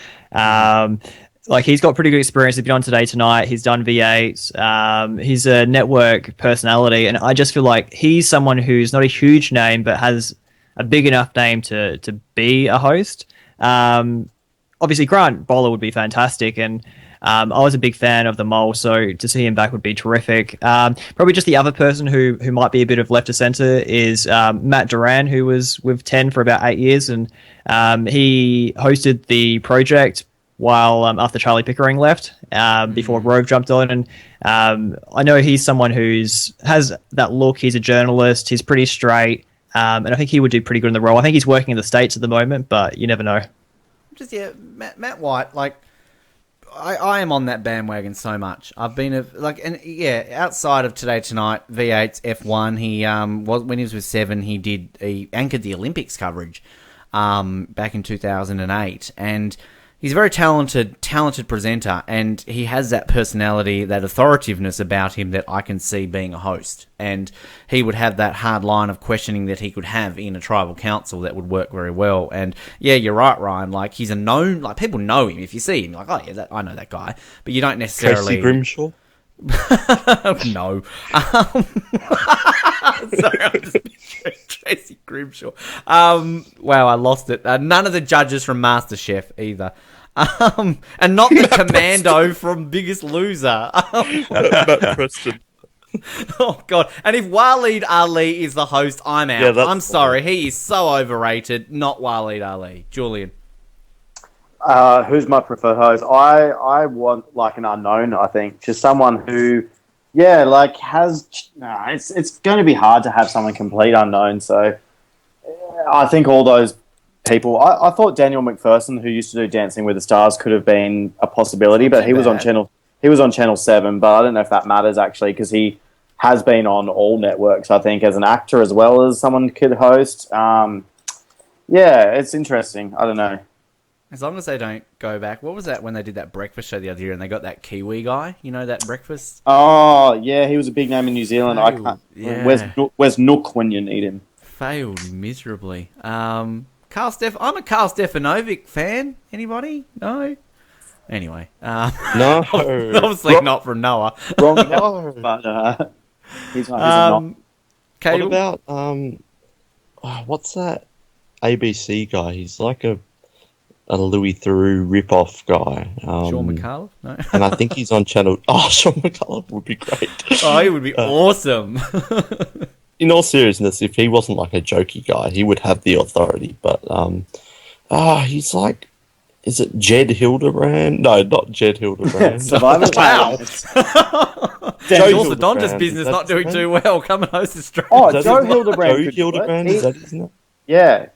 Like he's got pretty good experience. He's been on Today Tonight. He's done V8. He's a network personality, and I just feel like he's someone who's not a huge name, but has a big enough name to be a host. Obviously, Grant Bowler would be fantastic, and I was a big fan of the Mole, so to see him back would be terrific. Probably just the other person who might be a bit of left of center is Matt Duran, who was with 10 for about 8 years, and he hosted The Project while after Charlie Pickering left, before Rove jumped on. And I know he's someone has that look. He's a journalist. He's pretty straight. And I think he would do pretty good in the role. I think he's working in the States at the moment, but you never know. Just, Matt White, like, I am on that bandwagon so much. I've been outside of Today Tonight, V8's F1, he when he was with Seven, he anchored the Olympics coverage back in 2008, and he's a very talented presenter, and he has that personality, that authoritativeness about him that I can see being a host. And he would have that hard line of questioning that he could have in a tribal council that would work very well. And yeah, you're right, Ryan. Like, he's a known, like, people know him. If you see him, you're like, oh yeah, I know that guy. But you don't necessarily. Tracy Grimshaw? No. Sorry, I'm just picturing Tracy Grimshaw. Wow, I lost it. None of the judges from MasterChef either. And not the commando from Biggest Loser. Matt Preston. Oh, God. And if Waleed Ali is the host, I'm out. Yeah, I'm sorry. He is so overrated. Not Waleed Ali. Julian. Who's my preferred host? I want like an unknown. I think just someone who, it's going to be hard to have someone complete unknown. So I think all those people. I thought Daniel McPherson, who used to do Dancing with the Stars, could have been a possibility, but he was on Channel 7. But I don't know if that matters actually, because he has been on all networks. I think as an actor as well as someone could host. It's interesting. I don't know. As long as they don't go back. What was that when they did that breakfast show the other year and they got that Kiwi guy? You know, that breakfast? Oh, yeah, he was a big name in New Zealand. Where's Nook when you need him? Failed miserably. I'm a Karl Stefanovic fan. Anybody? No? Anyway. No. Obviously not from Noah. Wrong. No. But he's not. What about, what's that ABC guy? He's like a Louis Theroux rip-off guy. Sean McAuliffe? No. And I think he's on Channel... Oh, Sean McAuliffe would be great. Oh, he would be awesome. In all seriousness, if he wasn't like a jokey guy, he would have the authority. But, he's like... Is it Jed Hildebrand? No, not Jed Hildebrand. Survivor. Wow. Joe Donda's business not doing too well. Come and host Australia. Oh, Joe Hildebrand. Joe Hildebrand, is that his name? Yeah.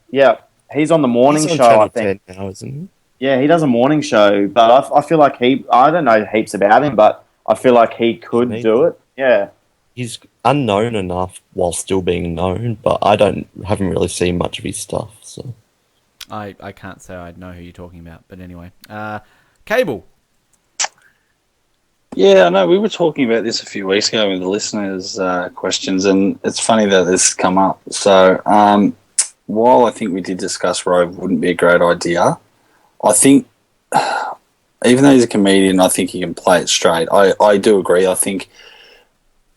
He's on the morning show, I think. Now, isn't he? Yeah, he does a morning show, but I feel like I don't know heaps about him, but I feel like he could do it. Yeah. He's unknown enough while still being known, but haven't really seen much of his stuff, so. I can't say I know who you're talking about, but anyway. Cable. Yeah, I know. We were talking about this a few weeks ago with the listeners' questions, and it's funny that this has come up. So, while I think we did discuss Rove wouldn't be a great idea, I think, even though he's a comedian, I think he can play it straight. I do agree. I think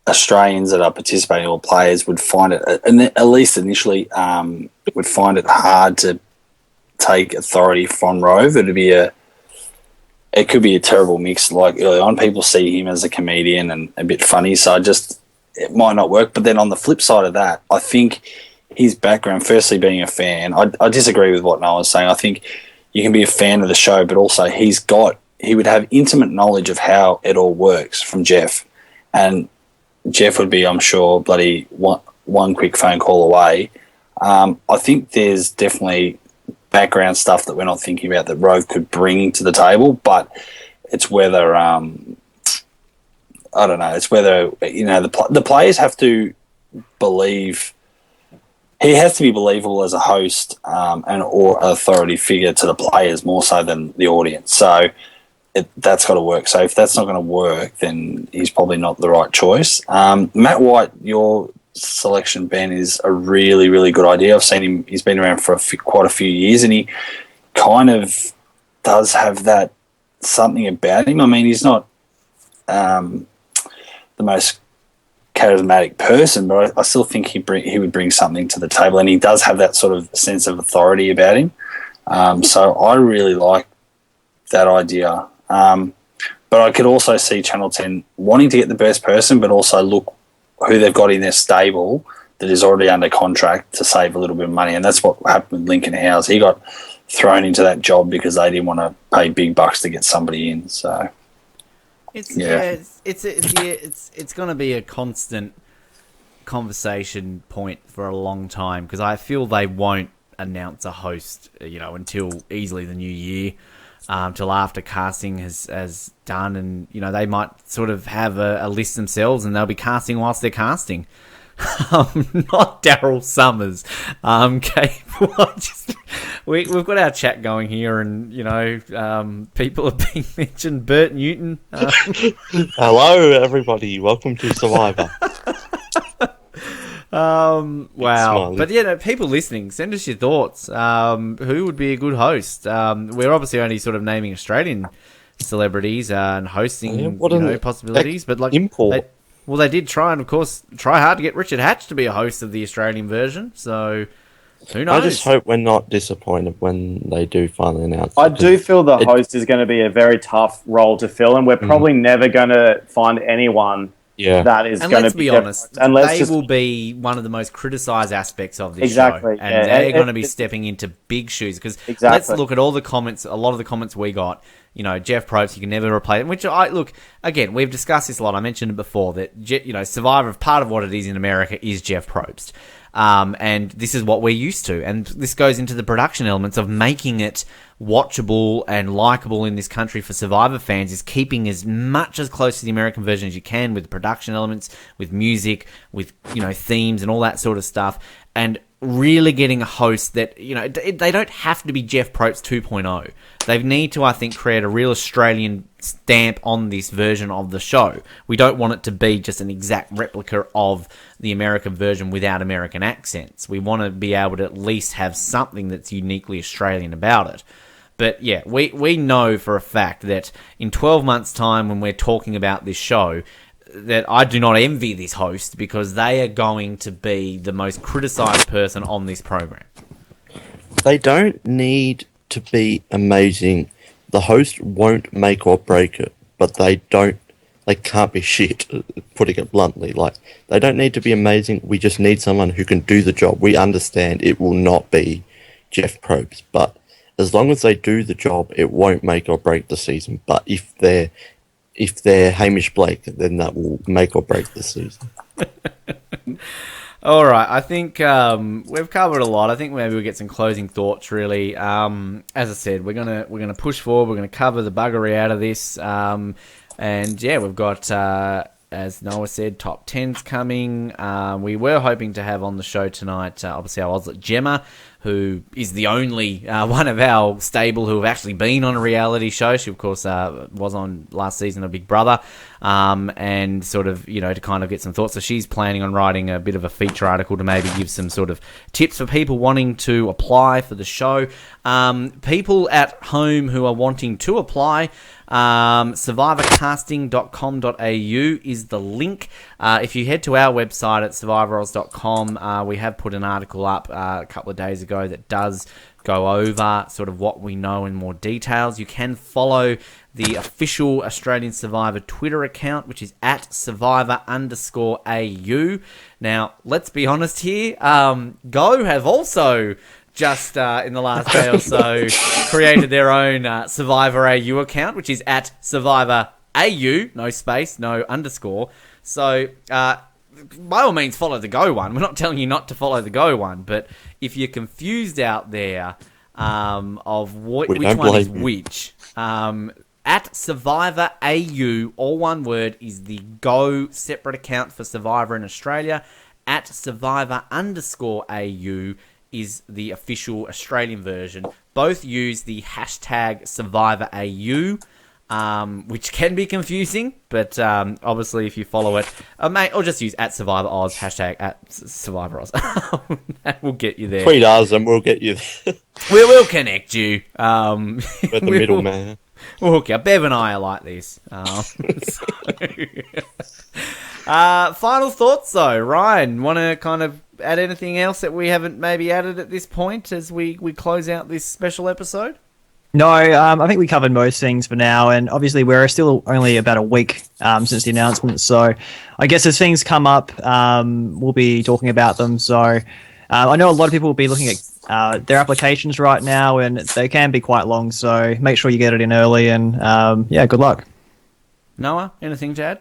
Australians that are participating or players would find it, at least initially, would find it hard to take authority from Rove. It could be a terrible mix. Like early on, people see him as a comedian and a bit funny, so it might not work. But then on the flip side of that, I think his background, firstly being a fan, I disagree with what Noah was saying. I think you can be a fan of the show, but also he would have intimate knowledge of how it all works from Jeff, and Jeff would be, I'm sure, bloody one quick phone call away. I think there's definitely background stuff that we're not thinking about that Rove could bring to the table, but it's whether I don't know. It's whether the players have to believe. He has to be believable as a host or authority figure to the players more so than the audience. So that's got to work. So if that's not going to work, then he's probably not the right choice. Matt White, your selection, Ben, is a really, really good idea. I've seen him. He's been around for quite a few years, and he kind of does have that something about him. I mean, he's not the most charismatic person, but I still think he would bring something to the table, and he does have that sort of sense of authority about him. So I really like that idea. But I could also see Channel 10 wanting to get the best person, but also look who they've got in their stable that is already under contract to save a little bit of money. And that's what happened with Lincoln Howes. He got thrown into that job because they didn't want to pay big bucks to get somebody in. So it's going to be a constant conversation point for a long time, because I feel they won't announce a host, until easily the new year, till after casting has done, and they might sort of have a list themselves, and they'll be casting whilst they're casting. Not Daryl Summers. Okay, we've got our chat going here, and people are being mentioned. Bert Newton. Hello, everybody. Welcome to Survivor. Wow. Smiley. But people listening, send us your thoughts. Who would be a good host? We're obviously only sort of naming Australian celebrities and hosting possibilities, but like import. They did try, and of course try hard to get Richard Hatch to be a host of the Australian version, so who knows? I just hope we're not disappointed when they do finally announce. I do feel the host is going to be a very tough role to fill, and we're probably never going to find anyone that is going to be... Let's be honest, they will be one of the most criticised aspects of this show, and they're going to be stepping into big shoes, because let's look at all the comments, a lot of the comments we got. Jeff Probst, you can never replace him, which again, we've discussed this a lot. I mentioned it before that, Survivor, part of what it is in America is Jeff Probst. And this is what we're used to. And this goes into the production elements of making it watchable and likable in this country for Survivor fans, is keeping as much as close to the American version as you can with the production elements, with music, with, themes and all that sort of stuff. And really getting a host that, they don't have to be Jeff Probst 2.0. They need to, I think, create a real Australian stamp on this version of the show. We don't want it to be just an exact replica of the American version without American accents. We want to be able to at least have something that's uniquely Australian about it. But yeah, we know for a fact that in 12 months' time, when we're talking about this show, that I do not envy this host, because they are going to be the most criticised person on this program. They don't need to be amazing. The host won't make or break it, but they can't be shit, putting it bluntly. Like, they don't need to be amazing. We just need someone who can do the job. We understand it will not be Jeff Probst, but as long as they do the job, it won't make or break the season. But if they're Hamish Blake, then that will make or break the season. All right, I think we've covered a lot. I think maybe we'll get some closing thoughts, really. As I said, we're gonna push forward. We're gonna cover the buggery out of this, and yeah, we've got, as Noah said, top 10s coming. We were hoping to have on the show tonight, obviously, our Ozlet Gemma, who is the only one of our stable who have actually been on a reality show. She, of course, was on last season of Big Brother, and sort of, to kind of get some thoughts. So she's planning on writing a bit of a feature article to maybe give some sort of tips for people wanting to apply for the show. People at home who are wanting to apply, survivorcasting.com.au is the link. If you head to our website at survivoroz.com, we have put an article up a couple of days ago that does go over sort of what we know in more details. You can follow the official Australian Survivor Twitter account, which is at survivor_AU. Now, let's be honest here, Go have also just in the last day or so created their own Survivor AU account, which is at Survivor AU, no space, no underscore. So, by all means, follow the Go one. We're not telling you not to follow the Go one, but if you're confused out there of which one is which, at Survivor AU, all one word, is the Go separate account for Survivor in Australia. At Survivor_AU is the official Australian version. Both use the hashtag SurvivorAU, which can be confusing, but obviously if you follow it, or just use at SurvivorOz, hashtag at SurvivorOz. That will get you there. Tweet us and we'll get you there. We will connect you. We're the middleman. We'll hook you up. Bev and I are like this. Final thoughts, though. Ryan, want to kind of add anything else that we haven't maybe added at this point as we close out this special episode? No, I think we covered most things for now, and obviously we're still only about a week since the announcement, so I guess as things come up, we'll be talking about them. So I know a lot of people will be looking at their applications right now, and they can be quite long. So make sure you get it in early, and good luck. Noah, anything to add?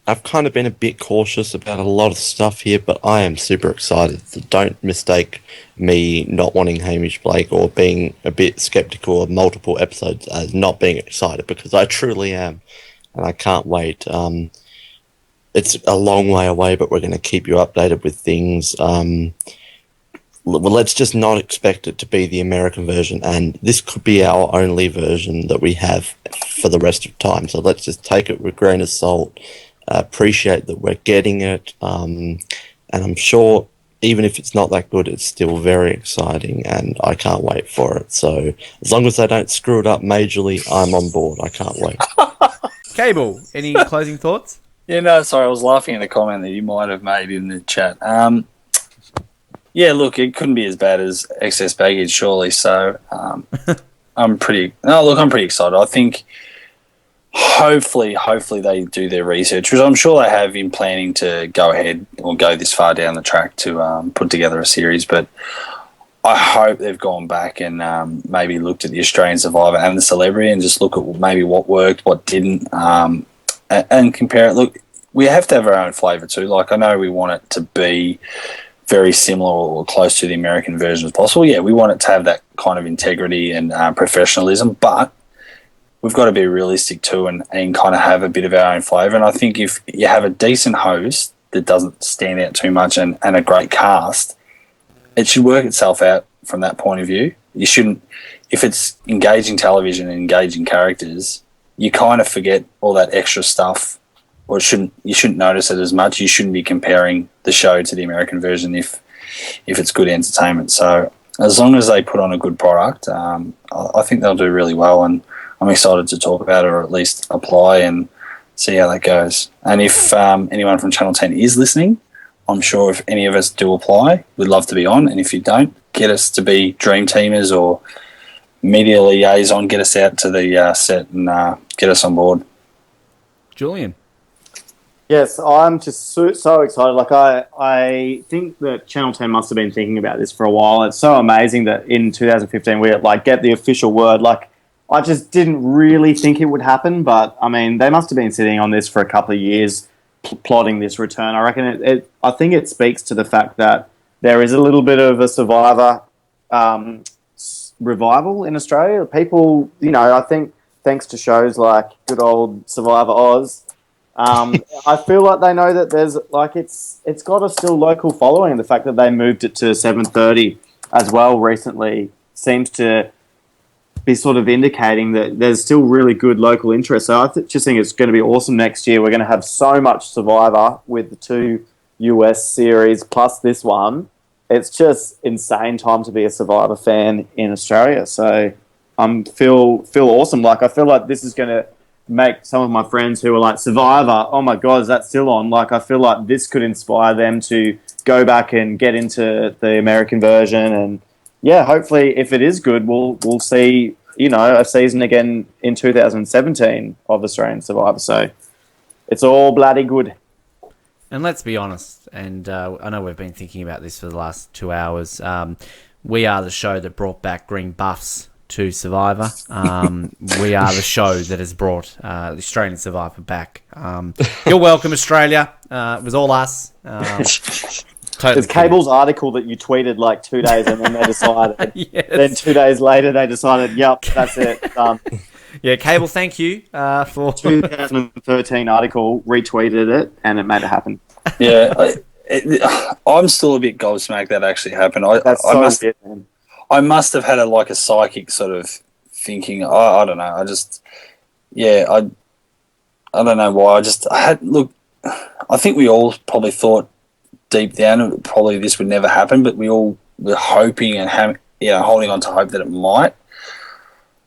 I've kind of been a bit cautious about a lot of stuff here, but I am super excited. So don't mistake me not wanting Hamish Blake or being a bit skeptical of multiple episodes as not being excited, because I truly am, and I can't wait. It's a long way away, but we're going to keep you updated with things. Well, let's just not expect it to be the American version, and this could be our only version that we have for the rest of time. So let's just take it with a grain of salt, appreciate that we're getting it, and I'm sure even if it's not that good, it's still very exciting, and I can't wait for it. So as long as they don't screw it up majorly, I'm on board. I can't wait. Cable, any closing thoughts? Yeah, no, sorry, I was laughing at a comment that you might have made in the chat. Yeah, look, it couldn't be as bad as excess baggage, surely. So I'm pretty excited. I think hopefully they do their research, which I'm sure they have in planning to go ahead or go this far down the track to put together a series. But I hope they've gone back and maybe looked at the Australian Survivor and the Celebrity and just look at maybe what worked, what didn't, and compare it. Look, we have to have our own flavour too. Like, I know we want it to be very similar or close to the American version as possible. Yeah, we want it to have that kind of integrity and professionalism, but we've got to be realistic too and kind of have a bit of our own flavour. And I think if you have a decent host that doesn't stand out too much and a great cast, it should work itself out from that point of view. You shouldn't, if it's engaging television and engaging characters, you kind of forget all that extra stuff, or you shouldn't notice it as much. You shouldn't be comparing the show to the American version if it's good entertainment. So as long as they put on a good product, I think they'll do really well, and I'm excited to talk about it, or at least apply and see how that goes. And if anyone from Channel 10 is listening, I'm sure if any of us do apply, we'd love to be on. And if you don't, get us to be dream teamers or media liaison, get us out to the set and get us on board. Julian. Yes, I'm just so excited. Like, I think that Channel 10 must have been thinking about this for a while. It's so amazing that in 2015 we get the official word. Like, I just didn't really think it would happen, but I mean, they must have been sitting on this for a couple of years, plotting this return. I reckon I think it speaks to the fact that there is a little bit of a Survivor revival in Australia. People, I think thanks to shows like good old Survivor Oz, I feel like they know that there's it's got a still local following. The fact that they moved it to 7:30 as well recently seems to be sort of indicating that there's still really good local interest. So I just think it's going to be awesome next year. We're going to have so much Survivor with the 2 US series plus this one. It's just insane time to be a Survivor fan in Australia. So feel awesome. Like, I feel like this is going to make some of my friends who are like, Survivor, oh my God, is that still on? Like, I feel like this could inspire them to go back and get into the American version. And yeah, hopefully if it is good, we'll see, a season again in 2017 of Australian Survivor. So it's all bloody good. And let's be honest, and I know we've been thinking about this for the last 2 hours. We are the show that brought back green buffs to Survivor. We are the show that has brought the Australian Survivor back. You're welcome, Australia. It was all us. Totally It's Cable's article that you tweeted like 2 days and then they decided. Yes. Then 2 days later they decided, yep, that's it. Yeah, Cable, thank you for 2013 article, retweeted it, and it made it happen. Yeah, I'm still a bit gobsmacked that actually happened. I must have had a psychic sort of thinking. I don't know. I don't know why. I think we all probably thought deep down probably this would never happen, but we all were hoping and holding on to hope that it might.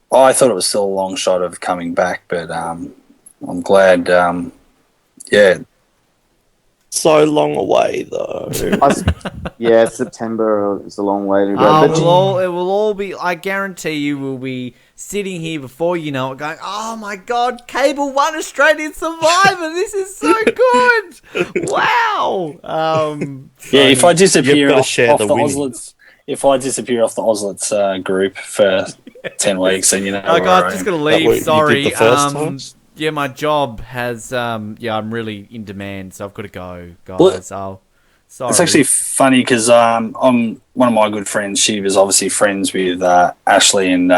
I thought it was still a long shot of coming back, but I'm glad. So long away though. Yeah, September is a long way to go. It will all be. I guarantee you will be sitting here before you know it, going, "Oh my God, Cable won Australian Survivor! This is so good! Wow!" If I disappear off the Oslets, if I disappear off the Ozlets group for 10 weeks, then you know. Oh, guys, just gonna leave. You Sorry. did the first time? Yeah, my job has. I'm really in demand, so I've got to go, guys. Well, sorry. It's actually funny because I'm one of my good friends. She was obviously friends with Ashley and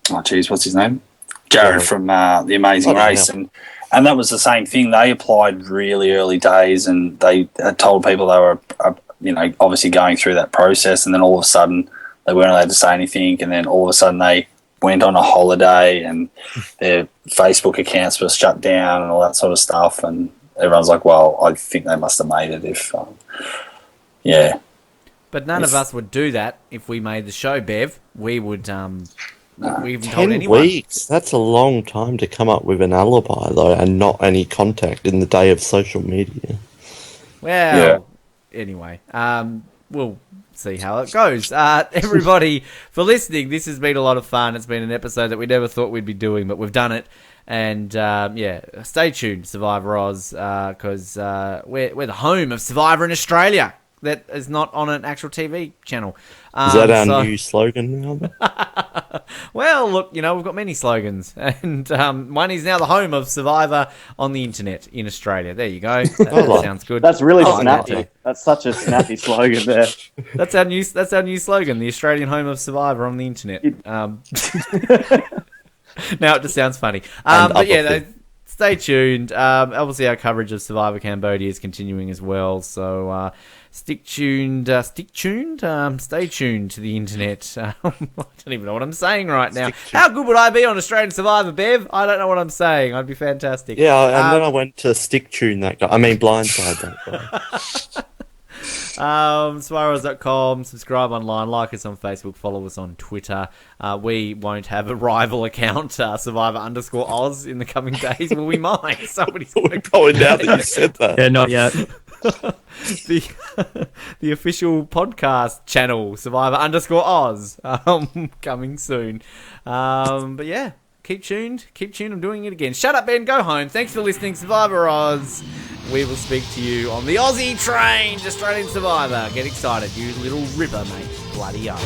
what's his name? Jared from The Amazing Race, and that was the same thing. They applied really early days, and they had told people they were, obviously going through that process, and then all of a sudden they weren't allowed to say anything, and then all of a sudden they went on a holiday, and their Facebook accounts were shut down and all that sort of stuff, and everyone's like, well, I think they must have made it if, yeah. But none of us would do that if we made the show, Bev. We would, we haven't told 10 anyone. weeks? That's a long time to come up with an alibi, though, and not any contact in the day of social media. Well, anyway, we'll see how it goes. Everybody, for listening, this has been a lot of fun. It's been an episode that we never thought we'd be doing, but we've done it. And, stay tuned, Survivor Oz, because we're the home of Survivor in Australia. That is not on an actual TV channel. Is that our new slogan now? Well, look, we've got many slogans. And one is now the home of Survivor on the internet in Australia. There you go. That sounds good. That's really snappy. That's such a snappy slogan there. That's our new slogan, the Australian home of Survivor on the internet. Now it just sounds funny. But yeah, stay tuned. Obviously, our coverage of Survivor Cambodia is continuing as well. So stay tuned to the internet. I don't even know what I'm saying right now. How good would I be on Australian Survivor, Bev? I don't know what I'm saying. I'd be fantastic. Yeah, and then I went to stick tune that guy. I mean, blindside that guy. Survivoroz.com, subscribe online, like us on Facebook, follow us on Twitter. We won't have a rival account, Survivor_Oz, in the coming days. Well, we might. Somebody's going to now that you said that. Yeah, not yet. the official podcast channel, Survivor_Oz, coming soon. But yeah, keep tuned. I'm doing it again. Shut up, Ben. Go home. Thanks for listening, Survivor Oz. We will speak to you on the Aussie train, Australian Survivor. Get excited, you little ripper, mate. Bloody up.